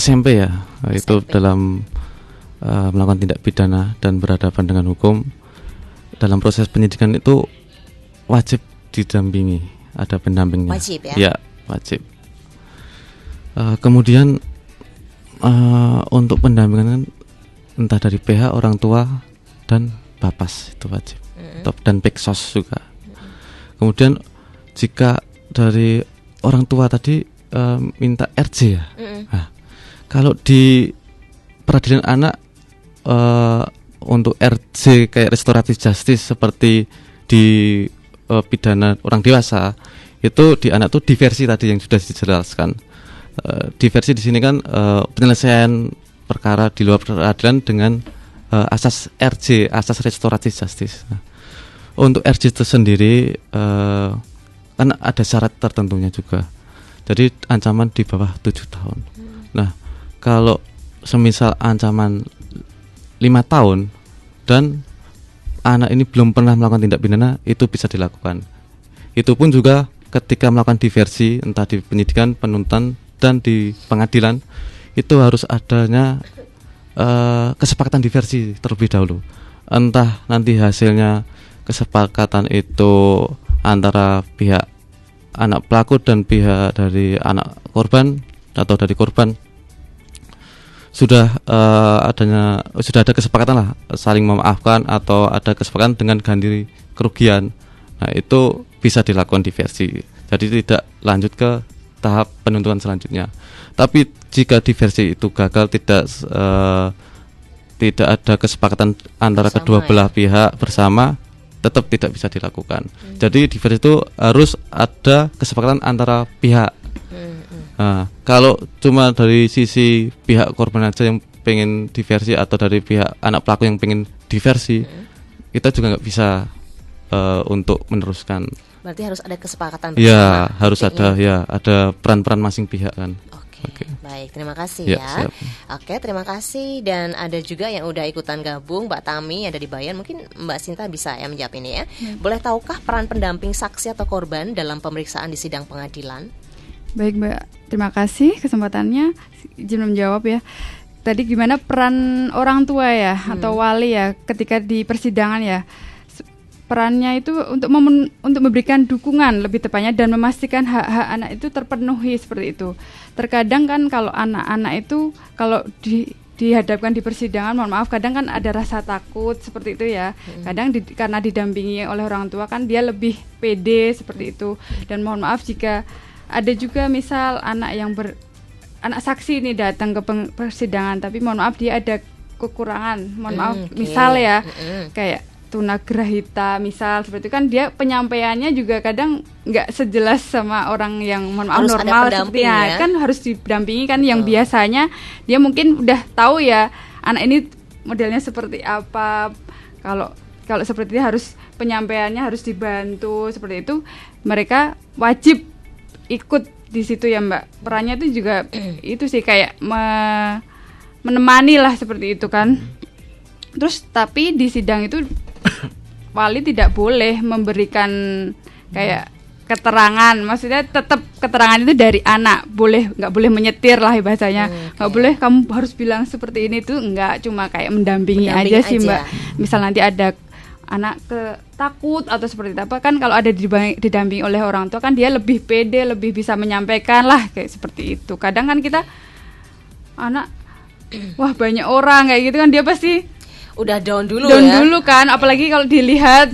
SMP ya, SMP. Itu dalam melakukan tindak pidana dan berhadapan dengan hukum, dalam proses penyidikan itu wajib didampingi, ada pendampingnya. Wajib ya? Ya, wajib. Kemudian untuk pendampingan entah dari pihak orang tua dan Bapas itu wajib, dan Peksos juga. Kemudian jika dari orang tua tadi minta RJ ya. Nah, kalau di peradilan anak untuk RJ kayak restoratif justice seperti di pidana orang dewasa, itu di anak tuh diversi tadi yang sudah dijelaskan. Diversi di sini kan penyelesaian perkara di luar peradilan dengan asas RJ, asas restoratif justice. Nah, untuk RJ itu sendiri kan ada syarat tertentunya juga. Jadi ancaman di bawah 7 tahun. Nah, kalau semisal ancaman 5 tahun dan anak ini belum pernah melakukan tindak pidana, itu bisa dilakukan. Itu pun juga ketika melakukan diversi, entah di penyidikan, penuntutan, dan di pengadilan, itu harus adanya kesepakatan diversi terlebih dahulu. Entah nanti hasilnya kesepakatan itu antara pihak anak pelaku dan pihak dari anak korban atau dari korban sudah ada kesepakatan lah, saling memaafkan atau ada kesepakatan dengan ganti kerugian. Nah, itu bisa dilakukan diversi. Jadi tidak lanjut ke tahap penuntutan selanjutnya. Tapi jika diversi itu gagal, tidak ada kesepakatan antara kedua belah pihak bersama, tetap tidak bisa dilakukan. Jadi diversi itu harus ada kesepakatan antara pihak. Nah, kalau cuma dari sisi pihak korban aja yang pengen diversi atau dari pihak anak pelaku yang pengen diversi, kita juga nggak bisa untuk meneruskan Berarti harus ada kesepakatan Ya, bersama. harus Intinya. ada peran-peran masing pihak kan. Oke, baik, terima kasih Ya, ya. siap. Oke, terima kasih. Dan ada juga yang udah ikutan gabung, Mbak Tami ada di Bayan. Mungkin Mbak Sinta bisa ya menjawab ini ya. Boleh tahukah peran pendamping saksi atau korban dalam pemeriksaan di sidang pengadilan? Baik Mbak, terima kasih kesempatannya. Izin menjawab ya. Tadi gimana peran orang tua ya atau wali ya ketika di persidangan ya. Perannya itu untuk memberikan dukungan lebih tepatnya dan memastikan hak-hak anak itu terpenuhi seperti itu. Terkadang kan kalau anak-anak itu kalau dihadapkan di persidangan, mohon maaf, kadang kan ada rasa takut seperti itu ya. Kadang karena didampingi oleh orang tua kan dia lebih pede seperti itu. Dan mohon maaf jika ada juga misal anak saksi ini datang ke persidangan tapi mohon maaf dia ada kekurangan. Mohon maaf, misal ya kayak tunagrahita misal seperti itu kan dia penyampaiannya juga kadang nggak sejelas sama orang yang mohon maaf Harus normal ada seperti pendamping ya. kan harus didampingi kan yang biasanya dia mungkin udah tahu ya anak ini modelnya seperti apa, kalau seperti itu harus penyampaiannya harus dibantu seperti itu, mereka wajib ikut di situ ya Mbak. Perannya itu juga itu sih kayak menemani lah seperti itu kan. Terus tapi di sidang itu wali tidak boleh memberikan kayak keterangan, maksudnya tetap keterangan itu dari anak, nggak boleh menyetir lah bahasanya, nggak boleh kamu harus bilang seperti ini tuh, nggak, cuma kayak mendampingi aja sih Mbak. Misal nanti ada anak takut atau seperti apa kan, kalau ada didampingi oleh orang tua kan dia lebih pede, lebih bisa menyampaikan lah kayak seperti itu. Kadang kan kita anak wah banyak orang kayak gitu kan dia pasti Udah down dulu kan, apalagi kalau dilihat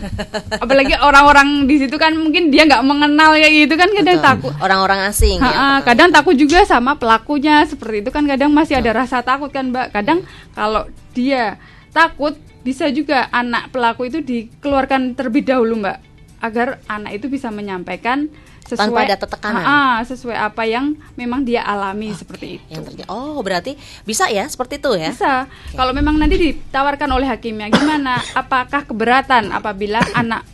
apalagi orang-orang di situ kan mungkin dia nggak mengenal kayak gitu kan, kadang takut orang-orang asing ya. Kadang takut juga sama pelakunya seperti itu kan, kadang masih ada rasa takut kan Mbak. Kadang kalau dia takut bisa juga anak pelaku itu dikeluarkan terlebih dahulu Mbak, agar anak itu bisa menyampaikan sesuai, tanpa ada tekanan. Sesuai apa yang memang dia alami seperti itu. Oh, berarti bisa ya seperti itu ya? Bisa. Kalau memang nanti ditawarkan oleh hakimnya, gimana? Apakah keberatan apabila anak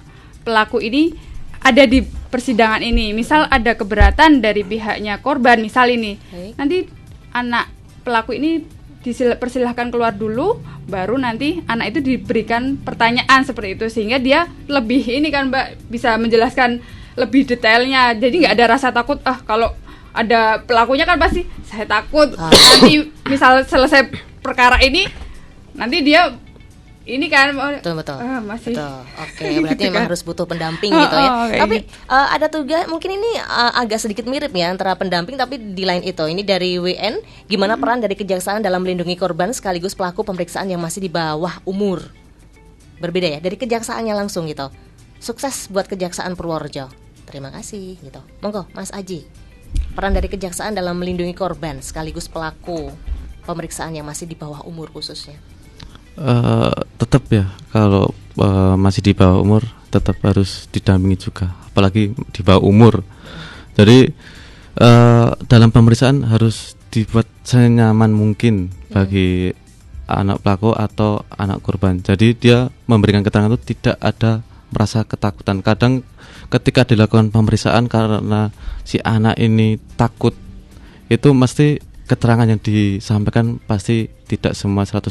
pelaku ini ada di persidangan ini? Misal ada keberatan dari pihaknya korban, misal ini. Nanti anak pelaku ini dipersilahkan keluar dulu, baru nanti anak itu diberikan pertanyaan seperti itu, sehingga dia lebih ini kan Mbak, bisa menjelaskan lebih detailnya. Jadi nggak ada rasa takut, kalau ada pelakunya kan pasti saya takut nanti misal selesai perkara ini nanti dia ini kan betul masih betul. Oke, berarti gitu memang kan. harus butuh pendamping gitu ya. Tapi gitu. ada juga mungkin ini agak sedikit mirip ya antara pendamping tapi di lain itu. Ini dari WN, gimana peran dari kejaksaan dalam melindungi korban sekaligus pelaku pemeriksaan yang masih di bawah umur? Berbeda ya dari kejaksaannya langsung gitu. Sukses buat Kejaksaan Purworejo. Terima kasih gitu. Monggo Mas Aji. Peran dari kejaksaan dalam melindungi korban sekaligus pelaku pemeriksaan yang masih di bawah umur khususnya. Tetap ya, kalau masih di bawah umur tetap harus didampingi juga, apalagi di bawah umur. Jadi dalam pemeriksaan harus dibuat senyaman mungkin bagi anak pelaku atau anak korban. Jadi dia memberikan keterangan itu tidak ada merasa ketakutan. Kadang ketika dilakukan pemeriksaan karena si anak ini takut, itu mesti keterangan yang disampaikan pasti tidak semua 100%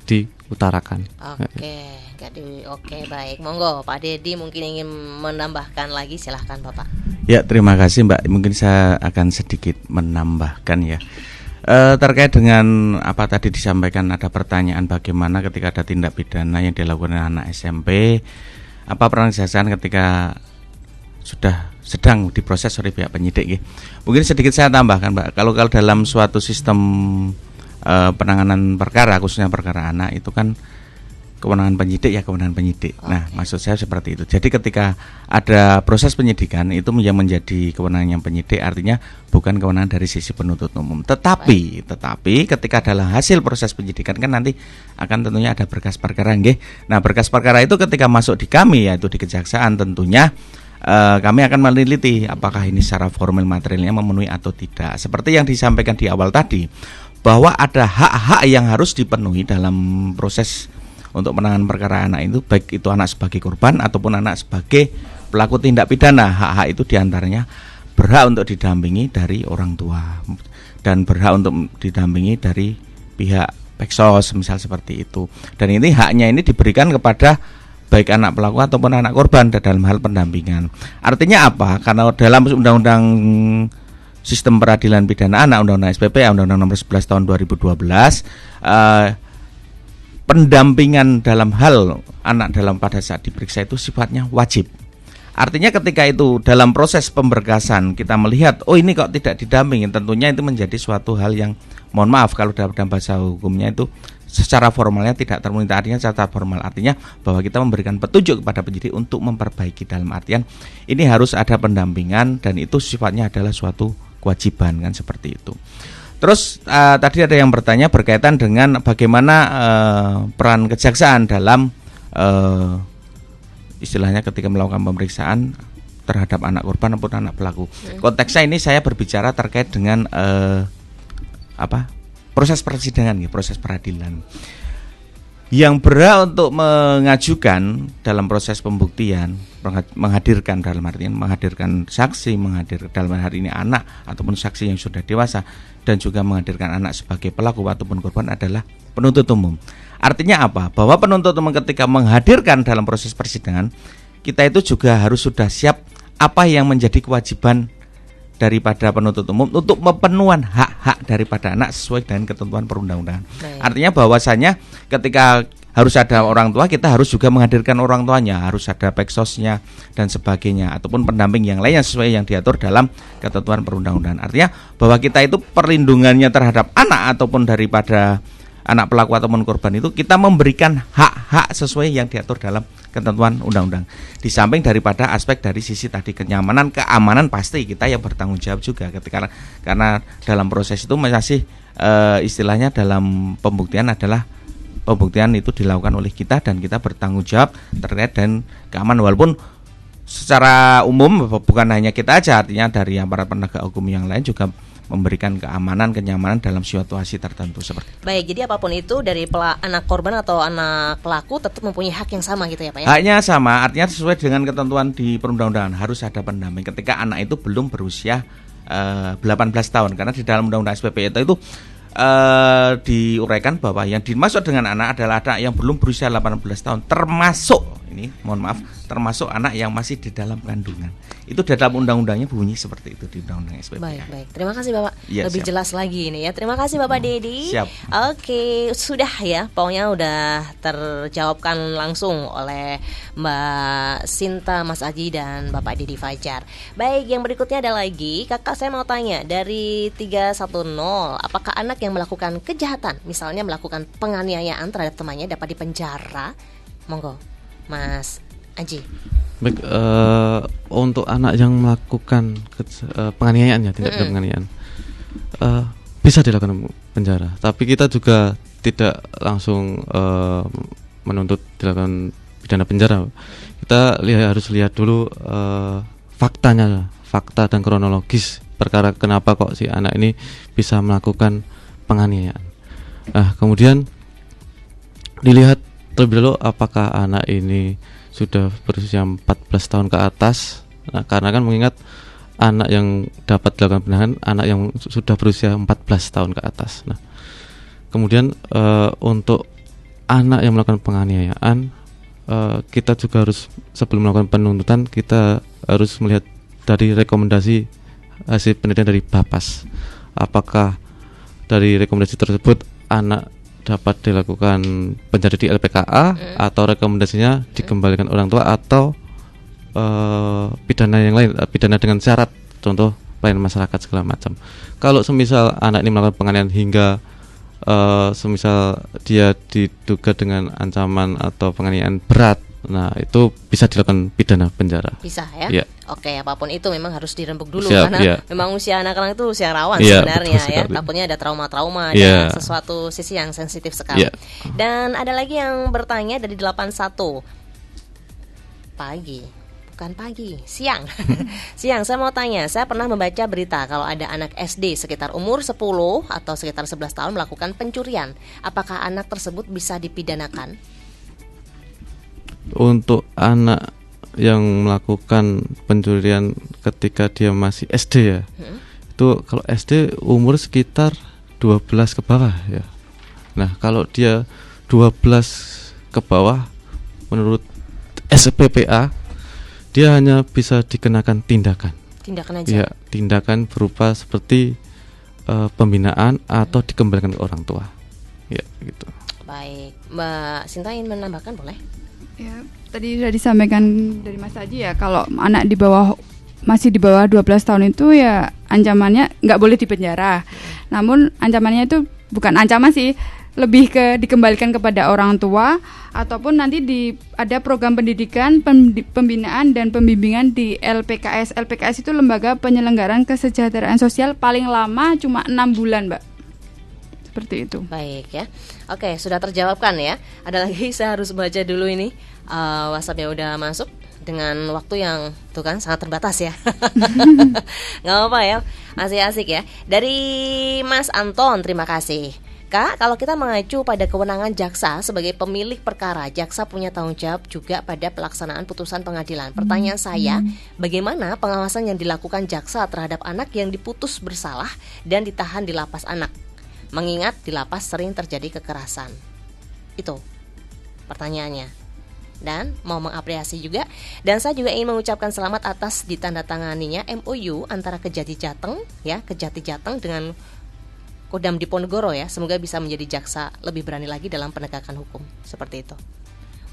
diutarakan. Oke, baik. Monggo Pak Dedi mungkin ingin menambahkan lagi, silahkan Bapak. Ya, terima kasih Mbak. Mungkin saya akan sedikit menambahkan ya. Terkait dengan apa tadi disampaikan, ada pertanyaan bagaimana ketika ada tindak pidana yang dilakukan oleh anak SMP, apa peran kejaksaan ketika sudah sedang diproses oleh pihak penyidik ya. Mungkin sedikit saya tambahkan Mbak, kalau dalam suatu sistem penanganan perkara, khususnya perkara anak, itu kan kewenangan penyidik ya kewenangan penyidik. Nah, maksud saya seperti itu. Jadi ketika ada proses penyidikan itu yang menjadi kewenangan yang penyidik, artinya bukan kewenangan dari sisi penuntut umum. Tetapi ketika adalah hasil proses penyidikan kan nanti akan tentunya ada berkas perkara nggih. Nah, berkas perkara itu ketika masuk di kami, yaitu di kejaksaan, tentunya kami akan meneliti apakah ini secara formal materialnya memenuhi atau tidak. Seperti yang disampaikan di awal tadi, bahwa ada hak-hak yang harus dipenuhi dalam proses untuk penanganan perkara anak itu, baik itu anak sebagai korban ataupun anak sebagai pelaku tindak pidana, hak-hak itu diantaranya berhak untuk didampingi dari orang tua dan berhak untuk didampingi dari pihak Peksos misal seperti itu. Dan ini haknya ini diberikan kepada baik anak pelaku ataupun anak korban dalam hal pendampingan. Artinya apa? Karena dalam Undang-Undang Sistem Peradilan Pidana Anak, Undang-Undang SPP, Undang-Undang Nomor 11 Tahun 2012, pendampingan dalam hal anak pada saat diperiksa itu sifatnya wajib. Artinya ketika itu dalam proses pemberkasan kita melihat, oh ini kok tidak didampingi, tentunya itu menjadi suatu hal yang, mohon maaf kalau dalam bahasa hukumnya itu secara formalnya tidak terpenuhi. Artinya secara formal artinya bahwa kita memberikan petunjuk kepada penyidik untuk memperbaiki, dalam artian ini harus ada pendampingan dan itu sifatnya adalah suatu kewajiban, kan seperti itu. Terus tadi ada yang bertanya berkaitan dengan bagaimana peran kejaksaan dalam istilahnya ketika melakukan pemeriksaan terhadap anak korban maupun anak pelaku. Konteksnya ini saya berbicara terkait dengan proses persidangan, proses peradilan. Yang berhak untuk mengajukan dalam proses pembuktian, menghadirkan dalam artian menghadirkan saksi, menghadirkan dalam hari ini anak ataupun saksi yang sudah dewasa, dan juga menghadirkan anak sebagai pelaku ataupun korban adalah penuntut umum. Artinya apa? Bahwa penuntut umum ketika menghadirkan dalam proses persidangan, kita itu juga harus sudah siap apa yang menjadi kewajiban daripada penuntut umum untuk pemenuhan hak-hak daripada anak sesuai dengan ketentuan perundang-undangan. Artinya bahwasanya ketika harus ada orang tua, kita harus juga menghadirkan orang tuanya, harus ada peksosnya dan sebagainya, ataupun pendamping yang lainnya sesuai yang diatur dalam ketentuan perundang-undangan. Artinya bahwa kita itu perlindungannya terhadap anak ataupun daripada anak pelaku ataupun korban itu kita memberikan hak-hak sesuai yang diatur dalam ketentuan undang-undang. Di samping daripada aspek dari sisi tadi kenyamanan, keamanan, pasti kita yang bertanggung jawab juga ketika, karena dalam proses itu masih istilahnya dalam pembuktian adalah pembuktian itu dilakukan oleh kita dan kita bertanggung jawab terkait dengan keamanan, walaupun secara umum bukan hanya kita aja, artinya dari aparat penegak hukum yang lain juga memberikan keamanan, kenyamanan dalam situasi tertentu seperti itu. Baik, jadi apapun itu dari anak korban atau anak pelaku tetap mempunyai hak yang sama gitu ya Pak ya? Haknya sama, artinya sesuai dengan ketentuan di perundang-undangan harus ada pendamping ketika anak itu belum berusia 18 tahun. Karena di dalam undang-undang SPP itu diuraikan bahwa yang dimaksud dengan anak adalah anak yang belum berusia 18 tahun, termasuk ini mohon maaf, termasuk anak yang masih di dalam kandungan. Itu di dalam undang-undangnya bunyi seperti itu di undang-undang SPP. Baik. Terima kasih Bapak. Ya, lebih siap. Jelas lagi ini ya. Terima kasih Bapak Dedi. Siap. Oke, sudah ya. Pokoknya udah terjawabkan langsung oleh Mbak Sinta, Mas Aji dan Bapak Dedi Fajar. Baik, yang berikutnya ada lagi. Kakak saya mau tanya dari 310, apakah anak yang melakukan kejahatan, misalnya melakukan penganiayaan terhadap temannya dapat dipenjara? Monggo, Mas Aji. Baik, untuk anak yang melakukan penganiayaan ya, tindak pidana penganiayaan, bisa dilakukan penjara. Tapi kita juga tidak langsung menuntut dilakukan pidana penjara. Kita harus lihat dulu faktanya, fakta dan kronologis perkara kenapa kok si anak ini bisa melakukan penganiayaan. Nah, kemudian dilihat terlebih dahulu apakah anak ini sudah berusia 14 tahun ke atas. Nah, karena kan mengingat anak yang dapat dilakukan penahanan anak yang sudah berusia 14 tahun ke atas. Nah, kemudian untuk anak yang melakukan penganiayaan, kita juga harus sebelum melakukan penuntutan kita harus melihat dari rekomendasi hasil penelitian dari Bapas. Apakah dari rekomendasi tersebut anak dapat dilakukan penjara di LPKA atau rekomendasinya dikembalikan orang tua atau pidana yang lain, pidana dengan syarat, contoh pelayanan masyarakat segala macam. Kalau semisal anak ini melakukan penganiayaan hingga semisal dia diduga dengan ancaman atau penganiayaan berat, nah itu bisa dilakukan pidana penjara. Bisa ya? Ya. Oke, apapun itu memang harus dirembuk dulu. Siap, karena ya. memang usia anak-anak itu usia rawan Ya, sebenarnya ya. betul sekali. Takutnya ada trauma-trauma, Ya. ada sesuatu sisi yang sensitif sekali. Ya. Dan ada lagi yang bertanya dari 81 pagi. Bukan pagi, siang. Siang, saya mau tanya, saya pernah membaca berita kalau ada anak SD sekitar umur 10 atau sekitar 11 tahun melakukan pencurian. Apakah anak tersebut bisa dipidanakan? untuk anak yang melakukan pencurian ketika dia masih SD ya, itu kalau SD umur sekitar 12 ke bawah ya. Nah kalau dia 12 ke bawah, menurut SPPA dia hanya bisa dikenakan tindakan Tindakan aja. ya, tindakan berupa seperti pembinaan atau dikembalikan ke orang tua ya gitu. Baik, Mbak Sinta ingin menambahkan boleh? Ya, tadi sudah disampaikan dari Mas Haji ya, kalau anak masih di bawah 12 tahun itu ya ancamannya nggak boleh dipenjara. Namun ancamannya itu bukan ancaman sih, lebih ke dikembalikan kepada orang tua ataupun nanti ada program pendidikan, pembinaan dan pembimbingan di LPKS. LPKS itu Lembaga Penyelenggaraan Kesejahteraan Sosial, paling lama cuma 6 bulan, Mbak. Seperti itu. Baik ya. Oke, sudah terjawabkan ya. Ada lagi, saya harus baca dulu ini. WhatsApp-nya udah masuk dengan waktu yang tuh kan sangat terbatas ya. Nggak apa-apa ya, masih asik ya. Dari Mas Anton, terima kasih. Kak, kalau kita mengacu pada kewenangan jaksa sebagai pemilik perkara, jaksa punya tanggung jawab juga pada pelaksanaan putusan pengadilan. Pertanyaan saya, bagaimana pengawasan yang dilakukan jaksa terhadap anak yang diputus bersalah dan ditahan di lapas anak? Mengingat di lapas sering terjadi kekerasan. Itu pertanyaannya. Dan mau mengapresiasi juga, dan saya juga ingin mengucapkan selamat atas ditandatanganinya MOU antara Kejati Jateng dengan Kodam Diponegoro ya. Semoga bisa menjadi jaksa lebih berani lagi dalam penegakan hukum. Seperti itu.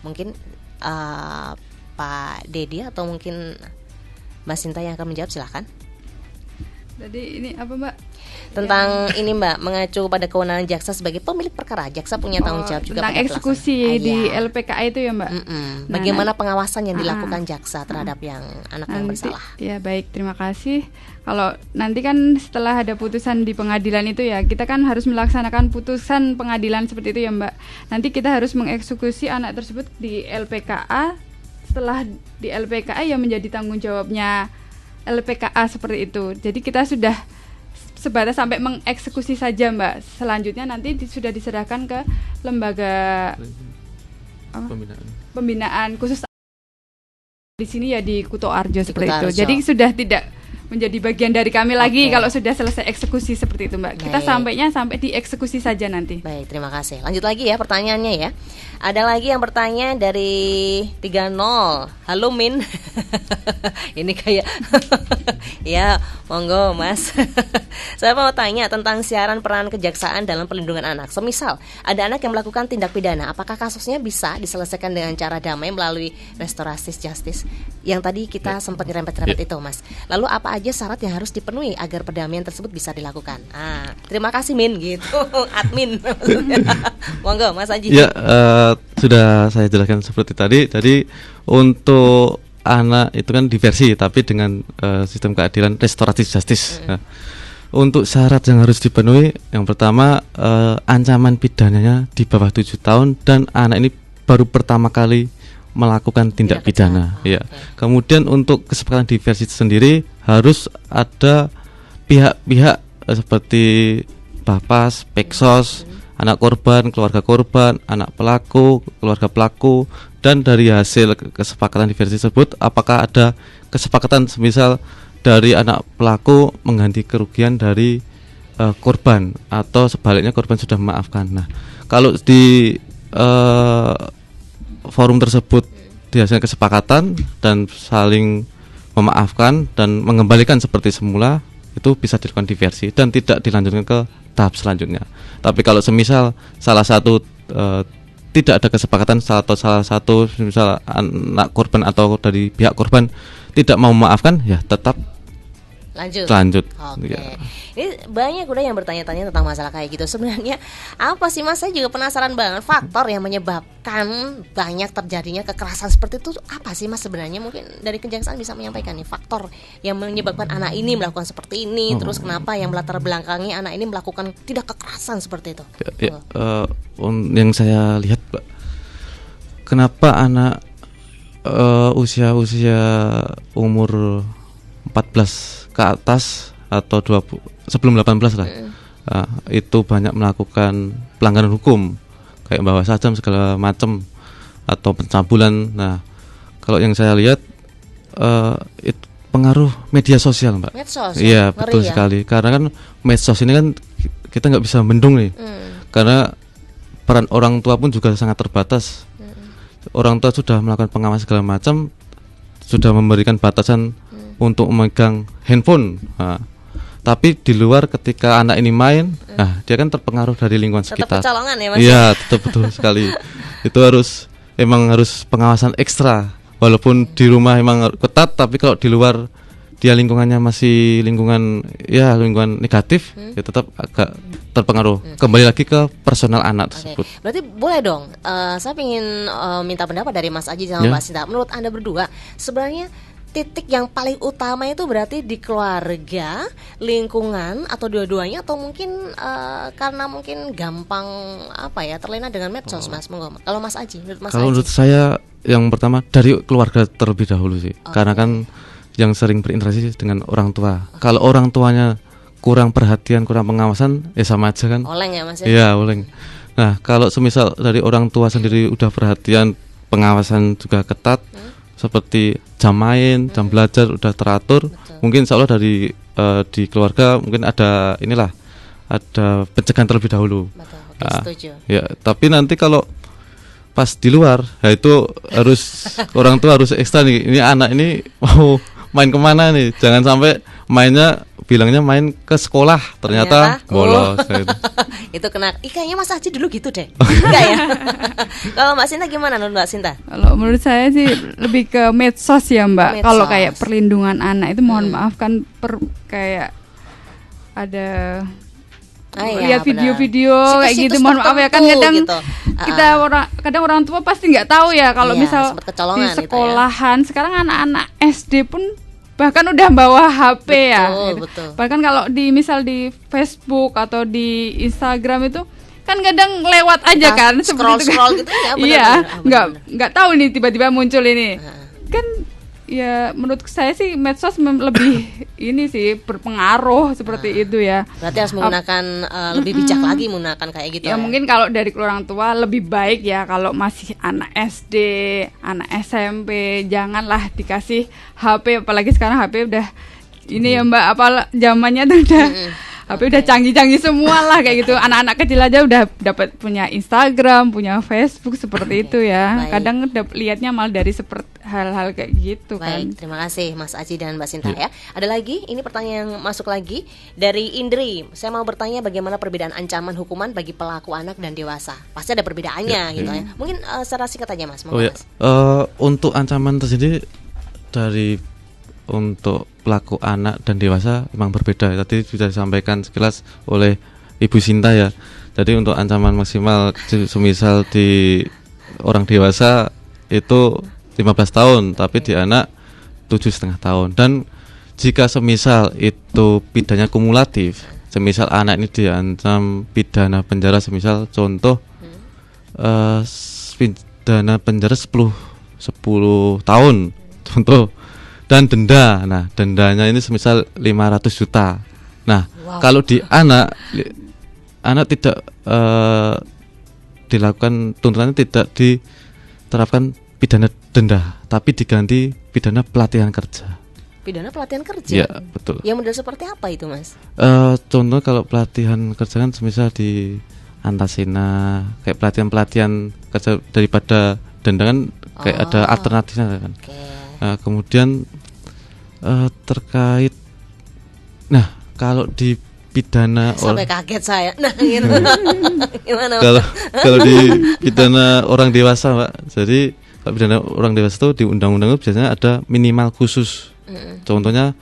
Mungkin Pak Dedi atau mungkin Mbak Sinta yang akan menjawab, silahkan. Tadi ini apa, Mbak? Tentang ini Mbak, mengacu pada kewenangan jaksa sebagai pemilik perkara, jaksa punya tanggung jawab juga tentang pada eksekusi di LPKA itu ya, Mbak. Bagaimana pengawasan yang dilakukan jaksa terhadap yang anak yang bersalah? Ya baik, terima kasih. Kalau nanti kan setelah ada putusan di pengadilan itu ya, kita kan harus melaksanakan putusan pengadilan seperti itu ya, Mbak. Nanti kita harus mengeksekusi anak tersebut di LPKA. Setelah di LPKA ya menjadi tanggung jawabnya LPKA seperti itu. Jadi kita sudah sebatas sampai mengeksekusi saja, Mbak. Selanjutnya nanti sudah diserahkan ke lembaga pembinaan khusus di sini ya, di Kuto Arjo seperti itu. Jadi sudah tidak menjadi bagian dari kami lagi kalau sudah selesai eksekusi seperti itu, Mbak. Kita sampainya sampai dieksekusi saja nanti. Baik, terima kasih. Lanjut lagi ya pertanyaannya ya. Ada lagi yang bertanya dari 30. Halo Min. Ini kayak ya, monggo Mas. Saya mau tanya tentang siaran peran kejaksaan dalam perlindungan anak. Semisal ada anak yang melakukan tindak pidana, apakah kasusnya bisa diselesaikan dengan cara damai melalui restoratif justice? Yang tadi kita sempat nyerempet-nyerempet itu, Mas. Lalu apa aja syarat yang harus dipenuhi agar perdamaian tersebut bisa dilakukan? Terima kasih Min gitu. Admin. Monggo Mas Haji. Ya, sudah saya jelaskan seperti tadi. Jadi untuk anak itu kan diversi, tapi dengan sistem keadilan restoratif justice. Nah, untuk syarat yang harus dipenuhi, yang pertama ancaman pidananya di bawah 7 tahun dan anak ini baru pertama kali melakukan tindak pidana. Ya. Kemudian untuk kesepakatan diversi sendiri harus ada pihak-pihak seperti Bapas, Peksos, anak korban, keluarga korban, anak pelaku, keluarga pelaku, dan dari hasil kesepakatan diversi tersebut apakah ada kesepakatan semisal dari anak pelaku mengganti kerugian dari korban atau sebaliknya korban sudah memaafkan. Nah, kalau di forum tersebut dihasilkan kesepakatan dan saling memaafkan dan mengembalikan seperti semula, itu bisa dilakukan diversi dan tidak dilanjutkan ke tahap selanjutnya. Tapi kalau semisal salah satu tidak ada kesepakatan atau salah satu misal anak korban atau dari pihak korban tidak mau memaafkan, ya tetap lanjut. Oke. Ya. Ini banyak udah yang bertanya-tanya tentang masalah kayak gitu. Sebenarnya apa sih Mas? Saya juga penasaran banget faktor yang menyebabkan banyak terjadinya kekerasan seperti itu apa sih Mas sebenarnya? Mungkin dari kejaksaan bisa menyampaikan nih faktor yang menyebabkan anak ini melakukan seperti ini, terus kenapa yang melatar belakangi anak ini melakukan tidak kekerasan seperti itu? Yang saya lihat, Pak, kenapa anak usia umur 14 ke atas atau 20 sebelum 18 lah, itu banyak melakukan pelanggaran hukum kayak bawa sajam segala macam atau pencabulan. Nah, kalau yang saya lihat itu pengaruh media sosial, Mbak. Medsos. Iya, betul sekali. Karena kan medsos ini kan kita nggak bisa bendung nih. Karena peran orang tua pun juga sangat terbatas. Orang tua sudah melakukan pengawasan segala macam, sudah memberikan batasan untuk memegang handphone. Nah, tapi di luar ketika anak ini main, nah dia kan terpengaruh dari lingkungan sekitar. Tetap kecolongan ya, Mas? Iya, tetap betul sekali. Itu emang harus pengawasan ekstra. Walaupun di rumah emang ketat, tapi kalau di luar dia lingkungannya masih lingkungan negatif, ya tetap agak terpengaruh. Kembali lagi ke personal anak tersebut. Berarti boleh dong, saya ingin minta pendapat dari Mas Aji sama Mbak Sinta. Menurut Anda berdua, sebenarnya titik yang paling utama itu berarti di keluarga, lingkungan, atau dua-duanya, atau mungkin karena mungkin gampang terlena dengan medsos, Mas? Kalau Mas Aji, menurut saya yang pertama dari keluarga terlebih dahulu sih, karena kan yang sering berinteraksi dengan orang tua. Kalau orang tuanya kurang perhatian, kurang pengawasan, ya sama aja kan. Oleng ya, Mas? Iya, oleng. Nah, kalau semisal dari orang tua sendiri udah perhatian, pengawasan juga ketat, seperti jam main, jam belajar udah teratur. Mungkin insya Allah dari di keluarga mungkin ada pencegahan terlebih dahulu. Betul. Oke, setuju. Ya, tapi nanti kalau pas di luar, ya itu harus orang tua harus ekstra nih. Ini anak ini mau main kemana nih? Jangan sampai bilangnya main ke sekolah, ternyata bolos. Gitu. Itu kena. Kayaknya Mas Aji dulu gitu deh. Enggak ya? Kalau Mbak Sinta gimana menurut Mbak Sinta? Kalau menurut saya sih lebih ke medsos ya, Mbak. Kalau kayak perlindungan anak itu mohon maaf kan kayak ada lihat video-video kayak gitu, mohon maaf ya kan kadang gitu. Kadang orang tua pasti nggak tahu ya kalau misal di sekolahan gitu ya. Sekarang anak-anak SD pun bahkan udah bawa HP gitu. Bahkan kalau misal di Facebook atau di Instagram itu kan kadang lewat aja kan scroll gitu ya. Iya, nggak tahu nih tiba-tiba muncul ini. Kan ya menurut saya sih medsos lebih ini sih berpengaruh seperti itu ya. Berarti harus menggunakan lebih bijak lagi menggunakan kayak gitu. Ya mungkin kalau dari orang tua lebih baik ya kalau masih anak SD, anak SMP janganlah dikasih HP, apalagi sekarang HP udah ini ya Mbak, zamannya tuh udah HP udah canggih-canggih semua lah kayak gitu. Anak-anak kecil aja udah dapat punya Instagram, punya Facebook seperti itu ya. Kadang lihatnya malah dari seperti hal-hal kayak gitu kan. Terima kasih Mas Aji dan Mbak Sinta ya. Ada lagi, ini pertanyaan yang masuk lagi dari Indri. Saya mau bertanya bagaimana perbedaan ancaman hukuman bagi pelaku anak dan dewasa. Pasti ada perbedaannya gitu ya. Mungkin secara singkat aja Mas. Mas. Untuk ancaman tersendiri untuk pelaku anak dan dewasa memang berbeda. Tadi sudah disampaikan sekilas oleh Ibu Sinta ya. Jadi untuk ancaman maksimal semisal di orang dewasa itu 15 tahun, tapi di anak 7,5 tahun. Dan jika semisal itu pidananya kumulatif, semisal anak ini diancam pidana penjara, semisal contoh pidana penjara 10 tahun contoh, dan denda. Nah, dendanya ini semisal 500 juta. Nah, kalau di anak tidak dilakukan tuntutannya, tidak diterapkan pidana denda, tapi diganti pidana pelatihan kerja. Pidana pelatihan kerja? Ya, betul. Yang model seperti apa itu, Mas? Contoh kalau pelatihan kerja kan semisal di Antasena, kayak pelatihan kerja daripada denda kan kayak ada alternatifnya kan. Nah, kemudian terkait, kalau di pidana sampai kaget saya. Nah, gitu. Gimana? Kalau di pidana orang dewasa, Pak. Jadi kalau pidana orang dewasa itu di undang-undang itu biasanya ada minimal khusus. Contohnya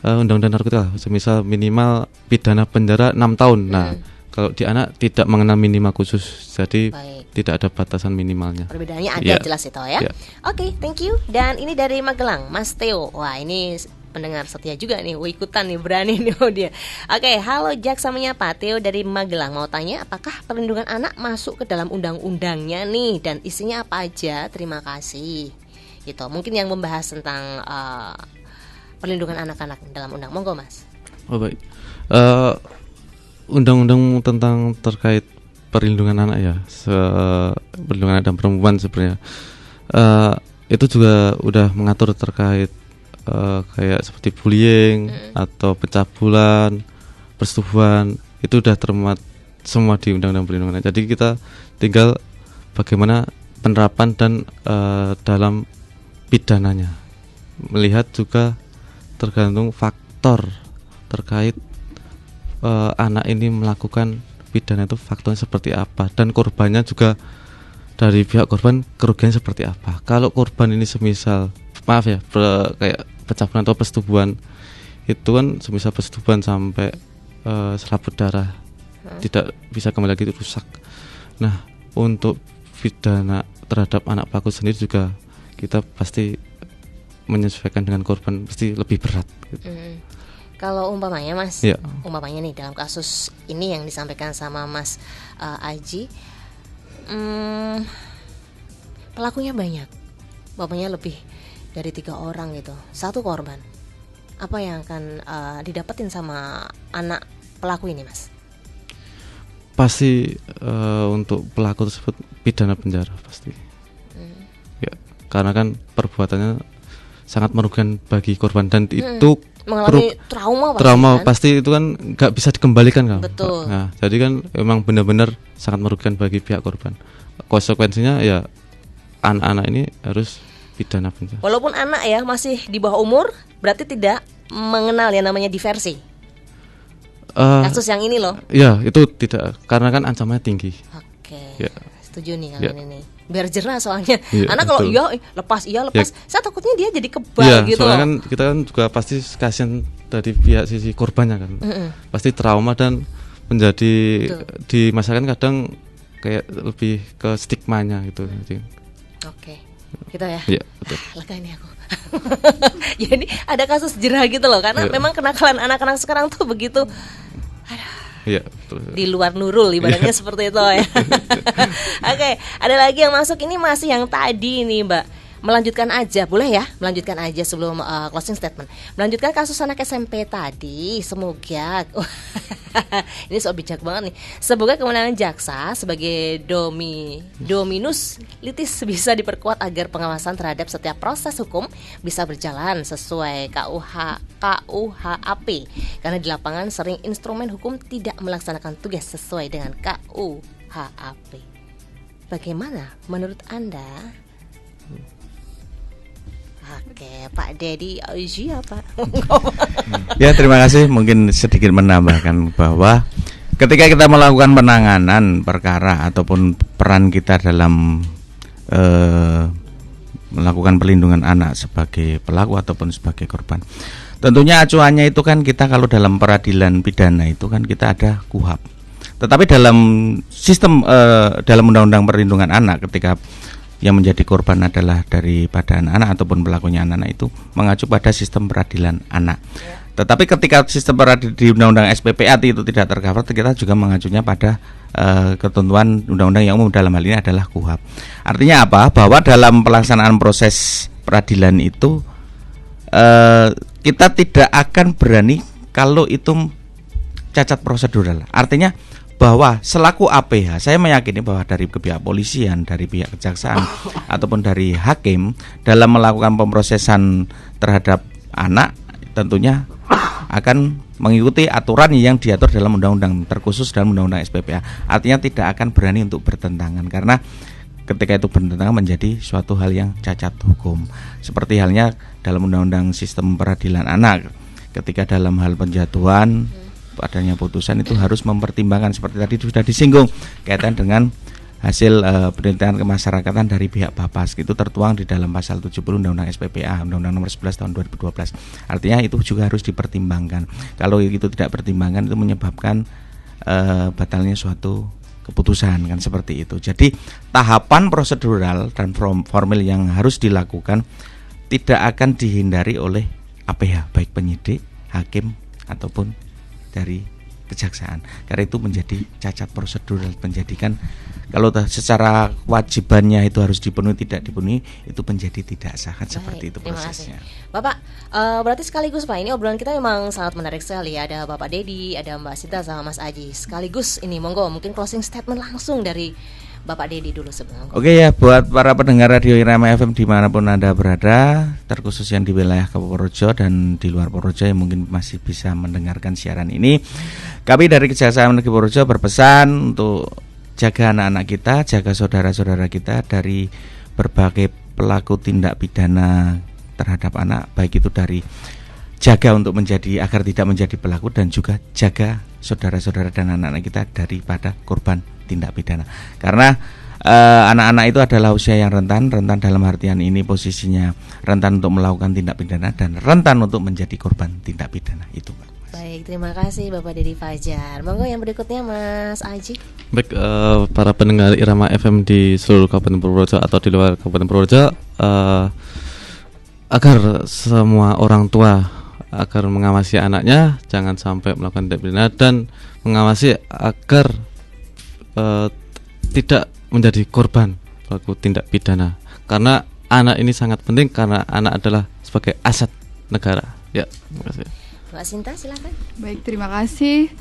undang-undang narkotika, semisal minimal pidana penjara 6 tahun. Nah, kalau di anak tidak mengenal minimal khusus, jadi tidak ada batasan minimalnya. Perbedaannya ada jelas itu ya. Oke, thank you. Dan ini dari Magelang, Mas Theo. Wah, ini pendengar setia juga nih, ikutan nih, berani nih dia. Oke, halo Jaksa menyapa, Theo dari Magelang. Mau tanya, apakah perlindungan anak masuk ke dalam undang-undangnya nih, dan isinya apa aja? Terima kasih. Gitu. Mungkin yang membahas tentang perlindungan anak-anak dalam undang. Monggo, Mas. Oh, baik. Undang-undang tentang terkait perlindungan anak ya, perlindungan anak dan perempuan sebenarnya itu juga udah mengatur terkait kayak seperti bullying atau pencabulan, persetubuhan, itu udah termuat semua di Undang-Undang Perlindungan Anak. Jadi kita tinggal bagaimana penerapan dan dalam pidananya. Melihat juga tergantung faktor terkait anak ini melakukan pidana itu faktornya seperti apa, dan korbannya juga dari pihak korban kerugiannya seperti apa. Kalau korban ini semisal maaf ya kayak pencabulan atau persetubuhan, itu kan semisal persetubuhan sampai selaput darah, tidak bisa kembali lagi, rusak. Nah, untuk pidana terhadap anak pelaku sendiri juga kita pasti menyesuaikan dengan korban, pasti lebih berat gitu. Kalau umpamanya Mas, ya. Umpamanya nih dalam kasus ini yang disampaikan sama Mas Aji, pelakunya banyak, bapaknya lebih dari 3 orang gitu, satu korban, apa yang akan didapetin sama anak pelaku ini Mas? Pasti untuk pelaku tersebut pidana penjara pasti. Ya, karena kan perbuatannya sangat merugikan bagi korban, dan itu mengalami trauma kan? Pasti itu kan nggak bisa dikembalikan kan. Betul. Nah, jadi kan memang benar-benar sangat merugikan bagi pihak korban. Konsekuensinya ya anak-anak ini harus pidana penjara. Walaupun anak ya masih di bawah umur, berarti tidak mengenal yang namanya diversi. Kasus yang ini loh. Ya, itu tidak, karena kan ancamannya tinggi. Oke. Ya. Setuju nih kalian ini. Biar jerah soalnya. Ya, anak kalau lepas. Ya. Saya takutnya dia jadi kebal gitu. Soalnya kan kita kan juga pasti kasihan dari pihak sisi korbannya kan. Pasti trauma dan menjadi di masyarakat kadang kayak lebih ke stigmanya gitu. Oke. Gitu ya. Iya, betul. Lega ini aku. Jadi ada kasus jerah gitu loh, karena memang kenakalan anak-anak sekarang tuh begitu. Iya, betul. Di luar nurul ibaratnya seperti itu ya. Oke, ada lagi yang masuk, ini masih yang tadi nih Mbak. Melanjutkan aja, boleh ya? Melanjutkan aja sebelum closing statement. Melanjutkan kasus anak SMP tadi. Semoga ini so bijak banget nih. Semoga kewenangan jaksa sebagai dominus litis bisa diperkuat agar pengawasan terhadap setiap proses hukum bisa berjalan sesuai KUHAP. Karena di lapangan sering instrumen hukum tidak melaksanakan tugas sesuai dengan KUHAP. Bagaimana menurut Anda? Oke, Pak Dedi apa? Ya, terima kasih. Mungkin sedikit menambahkan bahwa ketika kita melakukan penanganan perkara ataupun peran kita dalam melakukan perlindungan anak sebagai pelaku ataupun sebagai korban, tentunya acuannya itu kan kita kalau dalam peradilan pidana itu kan kita ada KUHAP. Tetapi dalam sistem dalam Undang-Undang Perlindungan Anak, ketika yang menjadi korban adalah daripada anak-anak ataupun pelakunya anak-anak, itu mengacu pada sistem peradilan anak. Tetapi ketika sistem peradilan di Undang-Undang SPPA itu tidak tercover, kita juga mengacunya pada ketentuan Undang-Undang yang umum, dalam hal ini adalah KUHAP. Artinya apa? Bahwa dalam pelaksanaan proses peradilan itu kita tidak akan berani kalau itu cacat prosedural. Artinya bahwa selaku APH, saya meyakini bahwa dari pihak polisian, dari pihak kejaksaan ataupun dari hakim dalam melakukan pemrosesan terhadap anak tentunya akan mengikuti aturan yang diatur dalam undang-undang, terkhusus dalam undang-undang SPPA. Artinya tidak akan berani untuk bertentangan, karena ketika itu bertentangan menjadi suatu hal yang cacat hukum. Seperti halnya dalam undang-undang sistem peradilan anak, ketika dalam hal penjatuhan adanya putusan itu harus mempertimbangkan, seperti tadi sudah disinggung, kaitan dengan hasil perintahan kemasyarakatan dari pihak Bapas, itu tertuang di dalam pasal 70 Undang-Undang SPPA, Undang-Undang Nomor 11 Tahun 2012. Artinya itu juga harus dipertimbangkan. Kalau itu tidak pertimbangan, itu menyebabkan batalnya suatu keputusan, kan seperti itu. Jadi tahapan prosedural dan formil yang harus dilakukan tidak akan dihindari oleh APH, baik penyidik, hakim ataupun dari kejaksaan. Karena itu menjadi cacat prosedural, menjadikan kalau secara kewajibannya itu harus dipenuhi, tidak dipenuhi, itu menjadi tidak sah. Kan seperti itu prosesnya. Bapak, berarti sekaligus Pak, ini obrolan kita memang sangat menarik sekali ya. Ada Bapak Dedi, ada Mbak Sinta sama Mas Aji. Sekaligus ini monggo mungkin closing statement langsung dari Bapak Dedi dulu sebelum. Oke ya, buat para pendengar Radio Irama FM dimanapun Anda berada, terkhusus yang di wilayah Kabupaten Purworejo dan di luar Purworejo yang mungkin masih bisa mendengarkan siaran ini, kami dari Kejaksaan Negeri Purworejo berpesan untuk jaga anak-anak kita, jaga saudara-saudara kita dari berbagai pelaku tindak pidana terhadap anak, baik itu dari jaga untuk menjadi agar tidak menjadi pelaku, dan juga jaga saudara-saudara dan anak-anak kita daripada korban tindak pidana. Karena anak-anak itu adalah usia yang rentan dalam artian ini posisinya rentan untuk melakukan tindak pidana dan rentan untuk menjadi korban tindak pidana itu, Pak. Baik, terima kasih Bapak Dedi Fajar. Monggo yang berikutnya Mas Aji. Baik, para pendengar Irama FM di seluruh Kabupaten Purworejo atau di luar Kabupaten Purworejo, agar semua orang tua agar mengawasi anaknya jangan sampai melakukan tindak pidana, dan mengawasi agar tidak menjadi korban pelaku tindak pidana. Karena anak ini sangat penting, karena anak adalah sebagai aset negara. Ya, terima kasih. Mbak Sinta silakan. Baik, terima kasih.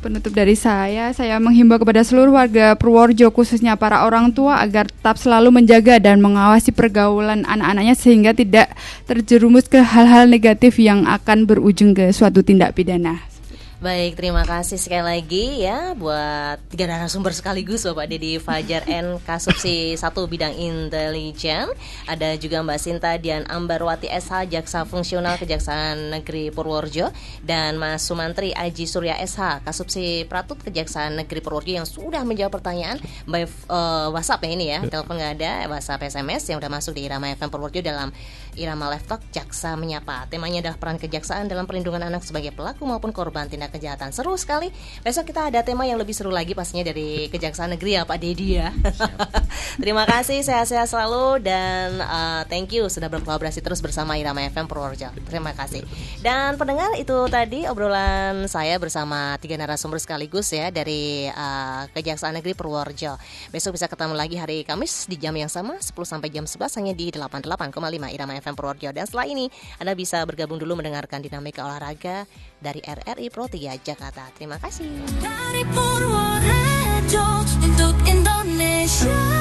Penutup dari saya menghimbau kepada seluruh warga Purworejo, khususnya para orang tua, agar tetap selalu menjaga dan mengawasi pergaulan anak-anaknya sehingga tidak terjerumus ke hal-hal negatif yang akan berujung ke suatu tindak pidana. Baik, terima kasih sekali lagi ya buat 3 narasumber sekaligus, Bapak Dedi Fajar N, Kasubsi 1 Bidang Intelijen. Ada juga Mbak Sinta Dian Ambarwati SH, Jaksa Fungsional Kejaksaan Negeri Purworejo, dan Mas Sumantri Aji Surya SH, Kasubsi Pratut Kejaksaan Negeri Purworejo, yang sudah menjawab pertanyaan by WhatsApp ya ini ya. Telepon nggak ada, WhatsApp SMS yang udah masuk di Irama FM Purworejo dalam Irama Live Talk Jaksa Menyapa. Temanya adalah peran kejaksaan dalam perlindungan anak sebagai pelaku maupun korban tindak kejahatan. Seru sekali. Besok kita ada tema yang lebih seru lagi pastinya dari Kejaksaan Negeri ya Pak Dedi ya. Terima kasih, sehat-sehat selalu, dan thank you sudah berkolaborasi terus bersama Irama FM Purworejo. Terima kasih. Dan pendengar, itu tadi obrolan saya bersama 3 narasumber sekaligus ya dari Kejaksaan Negeri Purworejo. Besok bisa ketemu lagi hari Kamis di jam yang sama 10 sampai jam 11 hanya di 88,5 Irama FM Purworejo. Dan setelah ini Anda bisa bergabung dulu mendengarkan Dinamika Olahraga dari RRI Pro 3 Jakarta. Terima kasih. Dari Purworejo untuk Indonesia.